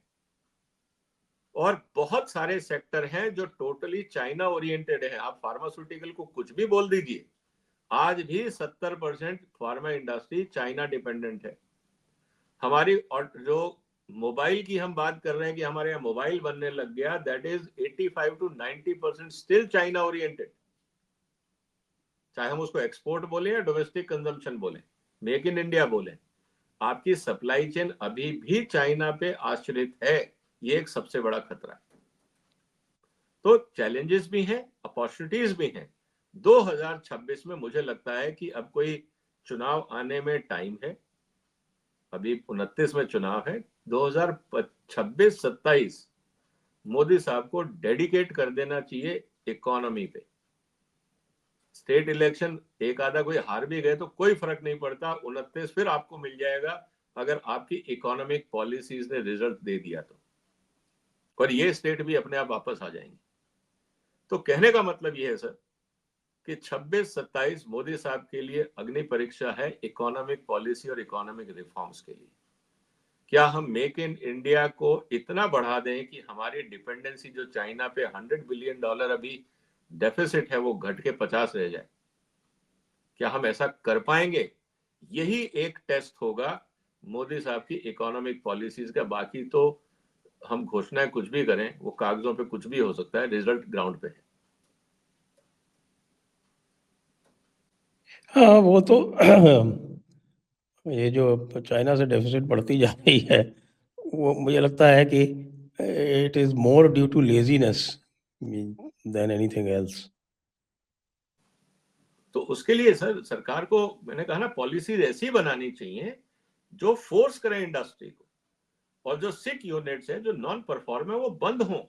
और बहुत सारे सेक्टर हैं जो टोटली चाइना ओरिएंटेड है। आप फार्मास्यूटिकल को कुछ भी बोल दीजिए, आज भी 70% फार्मा इंडस्ट्री चाइना डिपेंडेंट है। हमारी, और जो मोबाइल की हम बात कर रहे हैं कि हमारे यहाँ मोबाइल बनने लग गया, that is 85 to 90% still China oriented. चाहे हम उसको एक्सपोर्ट बोले या डोमेस्टिक कंजम्पशन बोले, मेक इन इंडिया बोले, आपकी सप्लाई चेन अभी भी चाइना पे आश्रित है। ये एक सबसे बड़ा खतरा है। तो चैलेंजेस भी हैं, अपॉर्चुनिटीज भी हैं। 2026 में मुझे लगता है कि अब कोई चुनाव आने में टाइम है, अभी 29 में चुनाव है, 2026-27 मोदी साहब को डेडिकेट कर देना चाहिए इकोनॉमी पे। स्टेट इलेक्शन एक आधा कोई हार भी गए तो कोई फर्क नहीं पड़ता, 29 फिर आपको मिल जाएगा अगर आपकी इकोनॉमिक पॉलिसीज ने रिजल्ट दे दिया तो, और ये स्टेट भी अपने आप वापस आ जाएंगे। तो कहने का मतलब ये है सर कि 26-27 मोदी साहब के लिए अग्नि परीक्षा है इकोनॉमिक पॉलिसी और इकोनॉमिक रिफॉर्म्स के लिए। क्या हम मेक इन इंडिया को इतना बढ़ा दें कि हमारी डिपेंडेंसी जो चाइना पे $100 बिलियन अभी डेफिसिट है वो घट के 50 रह जाए? क्या हम ऐसा कर पाएंगे? यही एक टेस्ट होगा मोदी साहब की इकोनॉमिक पॉलिसीज का। बाकी तो हम घोषणाएं कुछ भी करें, वो कागजों पे कुछ भी हो सकता है, रिजल्ट ग्राउंड पे है। हाँ, वो तो ये जो चाइना से डेफिसिट बढ़ती जा रही है, वो मुझे लगता है कि it is more due to laziness than anything else. तो उसके लिए सर सरकार को, मैंने कहा ना, पॉलिसीज ऐसी बनानी चाहिए जो फोर्स करें इंडस्ट्री को, और जो सिक यूनिट्स है, जो नॉन परफॉर्म है, वो बंद हों।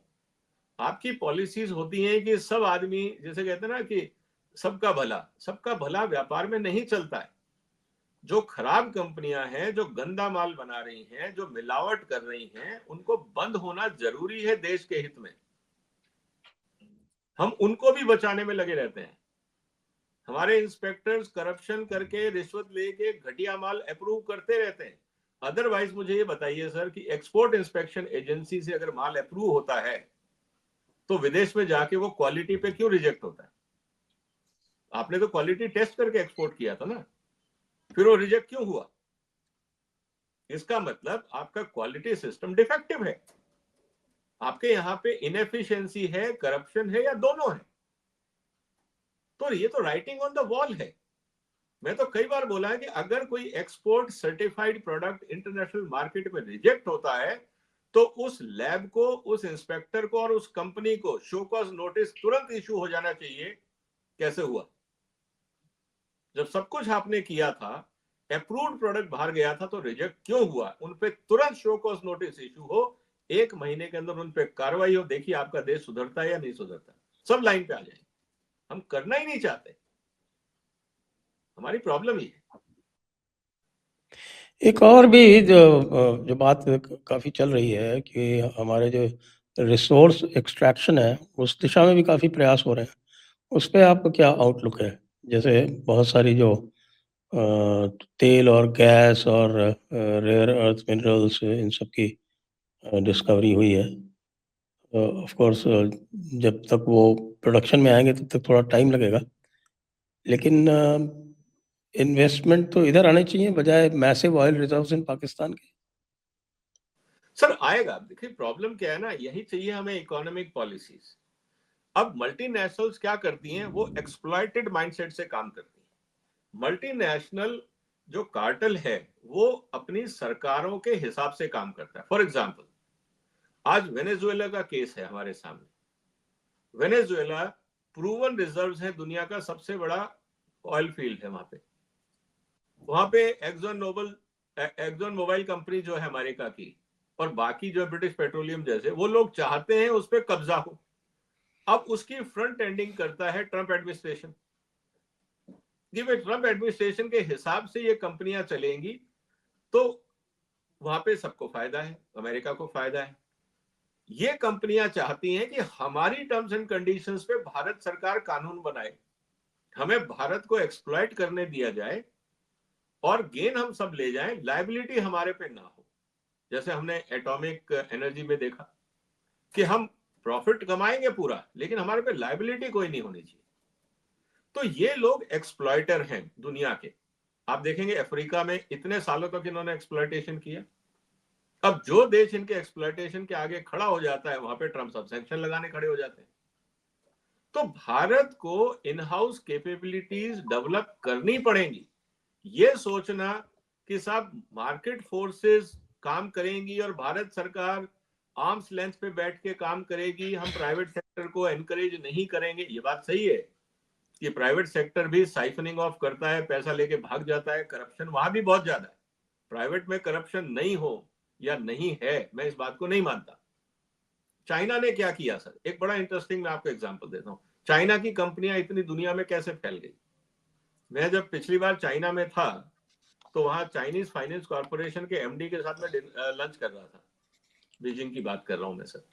आपकी पॉलिसीज होती हैं कि सब आदमी, जैसे कहते हैं ना कि सबका भला, सबका भला व्यापार में नहीं चलता है। जो खराब कंपनियां हैं, जो गंदा माल बना रही हैं, जो मिलावट कर रही हैं, उनको बंद होना जरूरी है देश के हित में। हम उनको भी बचाने में लगे रहते हैं। हमारे इंस्पेक्टर्स करप्शन करके, रिश्वत लेके घटिया माल अप्रूव करते रहते हैं। अदरवाइज मुझे ये बताइए सर कि एक्सपोर्ट इंस्पेक्शन एजेंसी से अगर माल अप्रूव होता है तो विदेश में जाके वो क्वालिटी पे क्यों रिजेक्ट होता है? आपने तो क्वालिटी टेस्ट करके एक्सपोर्ट किया था ना, फिर वो रिजेक्ट क्यों हुआ? इसका मतलब आपका क्वालिटी सिस्टम डिफेक्टिव है, आपके यहाँ पे इनएफिशिएंसी है, करप्शन है, या दोनों है। तो ये तो राइटिंग ऑन द वॉल है। मैं तो कई बार बोला है कि अगर कोई export certified product international market में रिजेक्ट होता है तो उस लैब को, उस इंस्पेक्टर को और उस कंपनी को शो कॉज नोटिस तुरंत इशू हो जाना चाहिए। कैसे हुआ? जब सब कुछ आपने किया था, अप्रूव्ड प्रोडक्ट बाहर गया था, तो रिजेक्ट क्यों हुआ? उन पे तुरंत शो कॉज नोटिस इशू हो, 1 महीने के अंदर उन पे कार्रवाई हो, देखिए आपका देश सुधरता है या नहीं सुधरता। सब लाइन पे आ जाएंगे। हम करना ही नहीं चाहते, हमारी प्रॉब्लम ही है। एक और भी जो बात काफ़ी चल रही है कि हमारे जो रिसोर्स एक्सट्रैक्शन है, उस दिशा में भी काफ़ी प्रयास हो रहे हैं। उस पे आपका क्या आउटलुक है? जैसे बहुत सारी जो अ, तेल और गैस और रेयर अर्थ मिनरल्स इन सब की डिस्कवरी हुई है। ऑफ कोर्स जब तक वो प्रोडक्शन में आएँगे तब तक थोड़ा टाइम लगेगा। लेकिन इन्वेस्टमेंट तो इधर आने चाहिए बजाय मैसिव ऑयल रिजर्व्स इन पाकिस्तान के। सर आएगा, देखिए प्रॉब्लम क्या है ना, यही चाहिए हमें इकोनॉमिक पॉलिसीज। अब मल्टीनेशनल्स क्या करती हैं, वो एक्सप्लॉइटेड माइंडसेट से काम करती हैं। मल्टीनेशनल जो कार्टेल है वो अपनी सरकारों के हिसाब से काम करता है। फॉर एग्जांपल, आज वेनेजुएला का केस है हमारे सामने। वेनेजुएला प्रूवन रिजर्व्स है, दुनिया का सबसे बड़ा ऑयल फील्ड है वहां पे एक्सॉन मोबाइल कंपनी जो है अमेरिका की, और बाकी जो ब्रिटिश पेट्रोलियम जैसे, वो लोग चाहते हैं उस पर कब्जा हो। अब उसकी फ्रंट एंडिंग करता है ट्रंप एडमिनिस्ट्रेशन। कि भाई ट्रंप एडमिनिस्ट्रेशन के हिसाब से ये कंपनियां चलेंगी तो वहां पे सबको फायदा है, अमेरिका को फायदा है। ये कंपनियां चाहती हैं कि हमारी टर्म्स एंड कंडीशंस पे भारत सरकार कानून बनाए, हमें भारत को एक्सप्लॉइट करने दिया जाए और गेन हम सब ले जाएं, लायबिलिटी हमारे पे ना हो। जैसे हमने एटॉमिक एनर्जी में देखा कि हम प्रॉफिट कमाएंगे पूरा, लेकिन हमारे पे लायबिलिटी कोई नहीं होनी चाहिए। तो ये लोग एक्सप्लॉइटर हैं दुनिया के। आप देखेंगे अफ्रीका में इतने सालों तक इन्होंने एक्सप्लॉइटेशन किया। अब जो देश इनके एक्सप्लॉइटेशन के आगे खड़ा हो जाता है, वहां पे ट्रम्प सब सैंक्शन लगाने खड़े हो जाते हैं। तो भारत को इन हाउस कैपेबिलिटीज डेवलप करनी पड़ेंगी। ये सोचना कि साहब मार्केट फोर्सेस काम करेंगी और भारत सरकार आर्म्स लेंथ पे बैठ के काम करेगी, हम प्राइवेट सेक्टर को एनकरेज नहीं करेंगे, ये बात सही है कि प्राइवेट सेक्टर भी साइफनिंग ऑफ करता है, पैसा लेके भाग जाता है, करप्शन वहां भी बहुत ज्यादा है। प्राइवेट में करप्शन नहीं हो या नहीं है, मैं इस बात को नहीं मानता। चाइना ने क्या किया सर, एक बड़ा इंटरेस्टिंग मैं आपको एग्जांपल देता हूँ। चाइना की कंपनियां इतनी दुनिया में कैसे फैल गई। मैं जब पिछली बार चाइना में था तो वहां चाइनीज फाइनेंस कॉर्पोरेशन के एमडी के साथ में लंच कर रहा था। बीजिंग की बात कर रहा हूं मैं सर।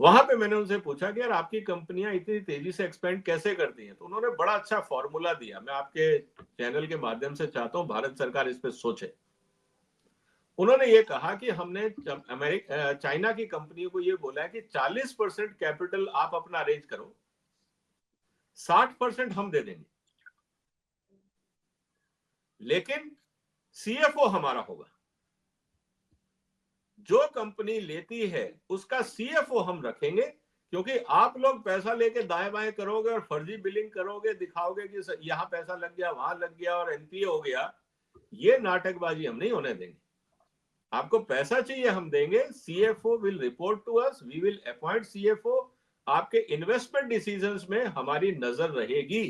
वहां पे मैंने उनसे पूछा कि यार आपकी कंपनियां इतनी तेजी से एक्सपेंड कैसे करती हैं, तो उन्होंने बड़ा अच्छा फॉर्मूला दिया। मैं आपके चैनल के माध्यम से चाहता हूं भारत सरकार इस पे सोचे। उन्होंने ये कहा कि हमने चाइना की कंपनियों को ये बोला है कि 40% कैपिटल आप अपना अरेंज करो, 60% हम दे देंगे, लेकिन सीएफओ हमारा होगा। जो कंपनी लेती है उसका सीएफओ हम रखेंगे, क्योंकि आप लोग पैसा लेके दाएं बाएं करोगे और फर्जी बिलिंग करोगे, दिखाओगे कि यहां पैसा लग गया, वहां लग गया और एनपीए हो गया। ये नाटकबाजी हम नहीं होने देंगे। आपको पैसा चाहिए हम देंगे, CFO will report to us, we will appoint CFO. आपके इन्वेस्टमेंट डिसीजंस में हमारी नजर रहेगी।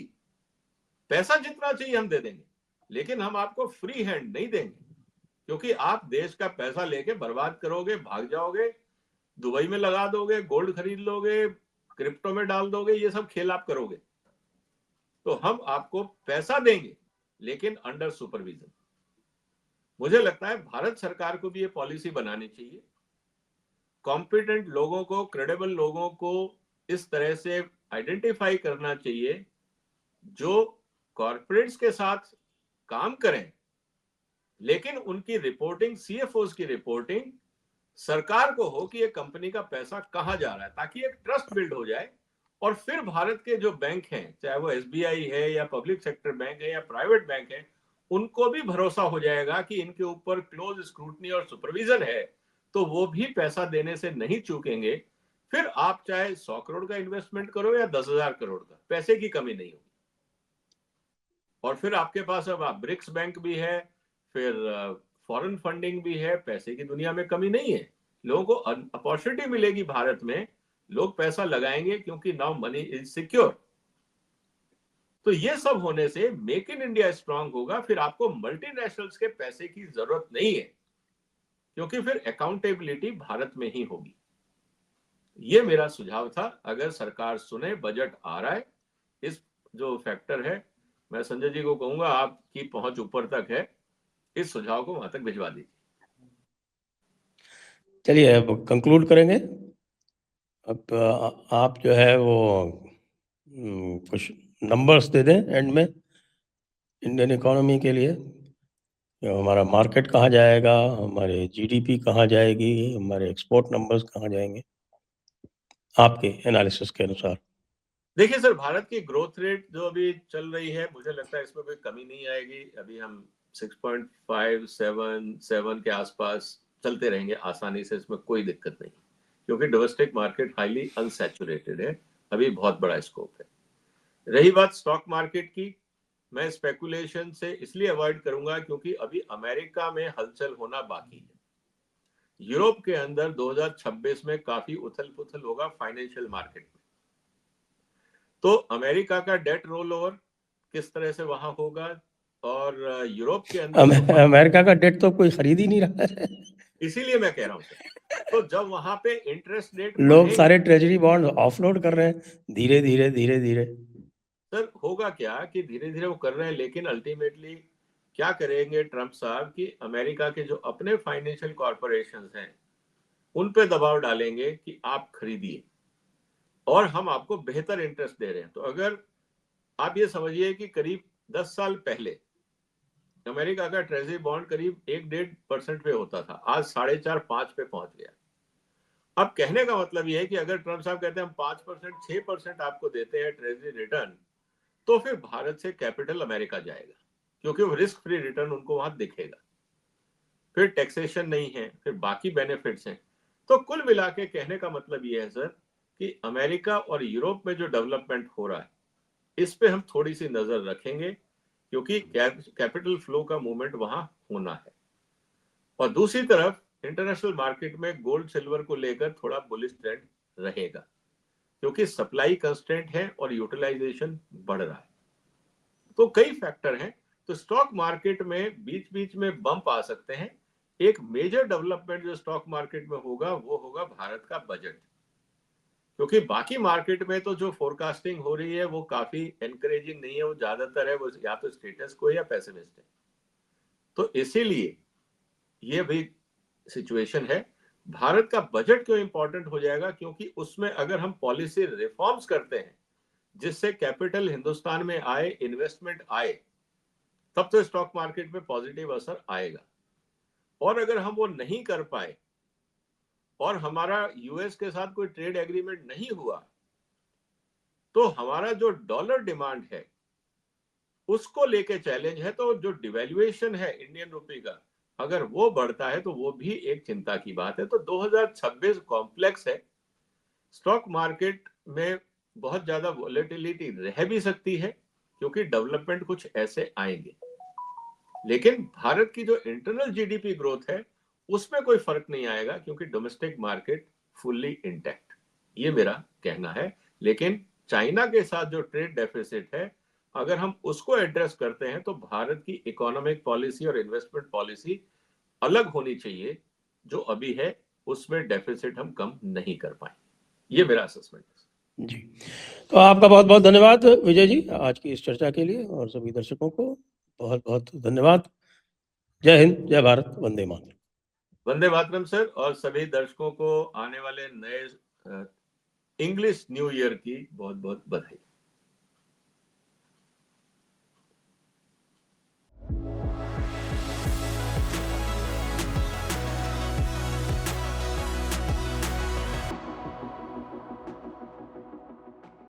पैसा जितना चाहिए हम दे देंगे, लेकिन हम आपको फ्री हैंड नहीं देंगे, क्योंकि आप देश का पैसा लेके बर्बाद करोगे, भाग जाओगे, दुबई में लगा दोगे, गोल्ड खरीद लोगे, क्रिप्टो में डाल दोगे, ये सब खेल आप करोगे। तो हम आपको पैसा देंगे, लेकिन अंडर सुपरविजन। मुझे लगता है भारत सरकार को भी ये पॉलिसी बनानी चाहिए। कॉम्पिटेंट लोगों को, क्रेडिबल लोगों को इस तरह से आइडेंटिफाई करना चाहिए जो कॉर्पोरेट्स के साथ काम करें, लेकिन उनकी रिपोर्टिंग, सीएफओस की रिपोर्टिंग सरकार को हो कि ये कंपनी का पैसा कहां जा रहा है, ताकि एक ट्रस्ट बिल्ड हो जाए। और फिर भारत के जो बैंक हैं, चाहे वो एसबीआई है या पब्लिक सेक्टर बैंक है या प्राइवेट बैंक है, उनको भी भरोसा हो जाएगा कि इनके ऊपर क्लोज स्क्रूटनी और सुपरविजन है, तो वो भी पैसा देने से नहीं चूकेंगे। फिर आप चाहे 100 करोड़ का इन्वेस्टमेंट करो या 10,000 करोड़ का, पैसे की कमी नहीं होगी। और फिर आपके पास अब ब्रिक्स बैंक भी है, फिर फॉरेन फंडिंग भी है, पैसे की दुनिया में कमी नहीं है। लोगों को अपॉर्चुनिटी मिलेगी भारत में, लोग पैसा लगाएंगे क्योंकि नाउ मनी इज सिक्योर। तो ये सब होने से मेक इन इंडिया स्ट्रांग होगा, फिर आपको मल्टीनेशनल्स के पैसे की जरूरत नहीं है, क्योंकि फिर अकाउंटेबिलिटी भारत में ही होगी। ये मेरा सुझाव था। अगर सरकार सुने, बजट आ रहा है, इस जो फैक्टर है, मैं संजय जी को कहूंगा आपकी पहुंच ऊपर तक है, इस सुझाव को वहां तक भिजवा दीजिए। चलिए अब कंक्लूड करेंगे। अब आप जो है वो कुछ नंबर्स दे दें एंड में इंडियन इकोनॉमी के लिए। हमारा मार्केट कहाँ जाएगा, हमारे जीडीपी कहाँ जाएगी, हमारे एक्सपोर्ट नंबर्स कहाँ जाएंगे आपके एनालिसिस के अनुसार? देखिए सर, भारत की ग्रोथ रेट जो अभी चल रही है, मुझे लगता है इसमें कोई कमी नहीं आएगी। अभी हम 6.5-7 के आसपास चलते रहेंगे आसानी से, इसमें कोई दिक्कत नहीं, क्योंकि डोमेस्टिक मार्केट हाईली अनसैचुरेटेड है, अभी बहुत बड़ा स्कोप है। रही बात स्टॉक मार्केट की, मैं स्पेकुलेशन से इसलिए अवॉइड करूंगा क्योंकि अभी अमेरिका में हलचल होना बाकी है। यूरोप के अंदर 2026 में काफी उथल पुथल होगा फाइनेंशियल मार्केट में। तो अमेरिका का डेट रोल ओवर किस तरह से वहां होगा, और यूरोप के अंदर अमेरिका का डेट तो कोई खरीद ही नहीं रहा है। इसीलिए मैं कह रहा हूं सर, तो जब वहां पे इंटरेस्ट रेट लोग सारे ट्रेजरी बॉन्ड ऑफलोड कर रहे हैं धीरे धीरे धीरे धीरे। सर होगा क्या कि धीरे धीरे वो कर रहे हैं, लेकिन अल्टीमेटली क्या करेंगे ट्रंप साहब कि अमेरिका के जो अपने फाइनेंशियल कॉर्पोरेशंस हैं उन पे दबाव डालेंगे कि आप खरीदिए और हम आपको बेहतर इंटरेस्ट दे रहे हैं। तो अगर आप ये समझिए कि करीब 10 साल पहले अमेरिका का ट्रेजरी बॉन्ड करीब 1-1.5% पे होता था, आज 4.5-5 पे पहुंच गया। अब कहने का मतलब यह है कि अगर ट्रंप साहब कहते हैं हम 5%, 6% आपको देते हैं ट्रेजरी रिटर्न, तो फिर भारत से कैपिटल अमेरिका जाएगा, क्योंकि वो रिस्क फ्री रिटर्न उनको वहां दिखेगा। फिर टैक्सेशन नहीं है, फिर बाकी बेनिफिट्स हैं। तो कुल मिला के कहने का मतलब ये है सर कि अमेरिका और यूरोप में जो डेवलपमेंट हो रहा है इस पे हम थोड़ी सी नजर रखेंगे, क्योंकि कैपिटल फ्लो का मूवमेंट वहां होना है। और दूसरी तरफ इंटरनेशनल मार्केट में गोल्ड सिल्वर को लेकर थोड़ा बुलिश ट्रेंड रहेगा, क्योंकि सप्लाई कंस्ट्रेंट है और यूटिलाइजेशन बढ़ रहा है। तो कई फैक्टर हैं। तो स्टॉक मार्केट में बीच बीच में बम्प आ सकते हैं। एक मेजर डेवलपमेंट जो स्टॉक मार्केट में होगा वो होगा भारत का बजट, क्योंकि बाकी मार्केट में तो जो फोरकास्टिंग हो रही है वो काफी एनकरेजिंग नहीं है, वो ज्यादातर है वो या तो स्टेटस को या पेसिमिस्ट है। तो इसीलिए ये भी सिचुएशन है। भारत का बजट क्यों इंपॉर्टेंट हो जाएगा, क्योंकि उसमें अगर हम पॉलिसी रिफॉर्म्स करते हैं जिससे कैपिटल हिंदुस्तान में आए, इन्वेस्टमेंट आए, तब तो स्टॉक मार्केट में पॉजिटिव असर आएगा। और अगर हम वो नहीं कर पाए और हमारा यूएस के साथ कोई ट्रेड एग्रीमेंट नहीं हुआ, तो हमारा जो डॉलर डिमांड है उसको लेके चैलेंज है। तो जो डिवैल्यूएशन है इंडियन रुपये का, अगर वो बढ़ता है तो वो भी एक चिंता की बात है। तो 2026 कॉम्प्लेक्स है। स्टॉक मार्केट में बहुत ज्यादा वॉलेटिलिटी रह भी सकती है, क्योंकि डेवलपमेंट कुछ ऐसे आएंगे, लेकिन भारत की जो इंटरनल जीडीपी ग्रोथ है उसमें कोई फर्क नहीं आएगा, क्योंकि डोमेस्टिक मार्केट फुल्ली इंटैक्ट, ये मेरा कहना है। लेकिन चाइना के साथ जो ट्रेड डेफिसिट है, अगर हम उसको एड्रेस करते हैं तो भारत की इकोनॉमिक पॉलिसी और इन्वेस्टमेंट पॉलिसी अलग होनी चाहिए। जो अभी है उसमें डेफिसिट हम कम नहीं कर पाए, ये मेरा असेसमेंट है। जी, तो आपका बहुत बहुत धन्यवाद विजय जी आज की इस चर्चा के लिए, और सभी दर्शकों को बहुत बहुत धन्यवाद। जय हिंद, जय भारत, वंदे मातरम। वंदे मातरम सर, और सभी दर्शकों को आने वाले नए इंग्लिश न्यू ईयर की बहुत बहुत बधाई।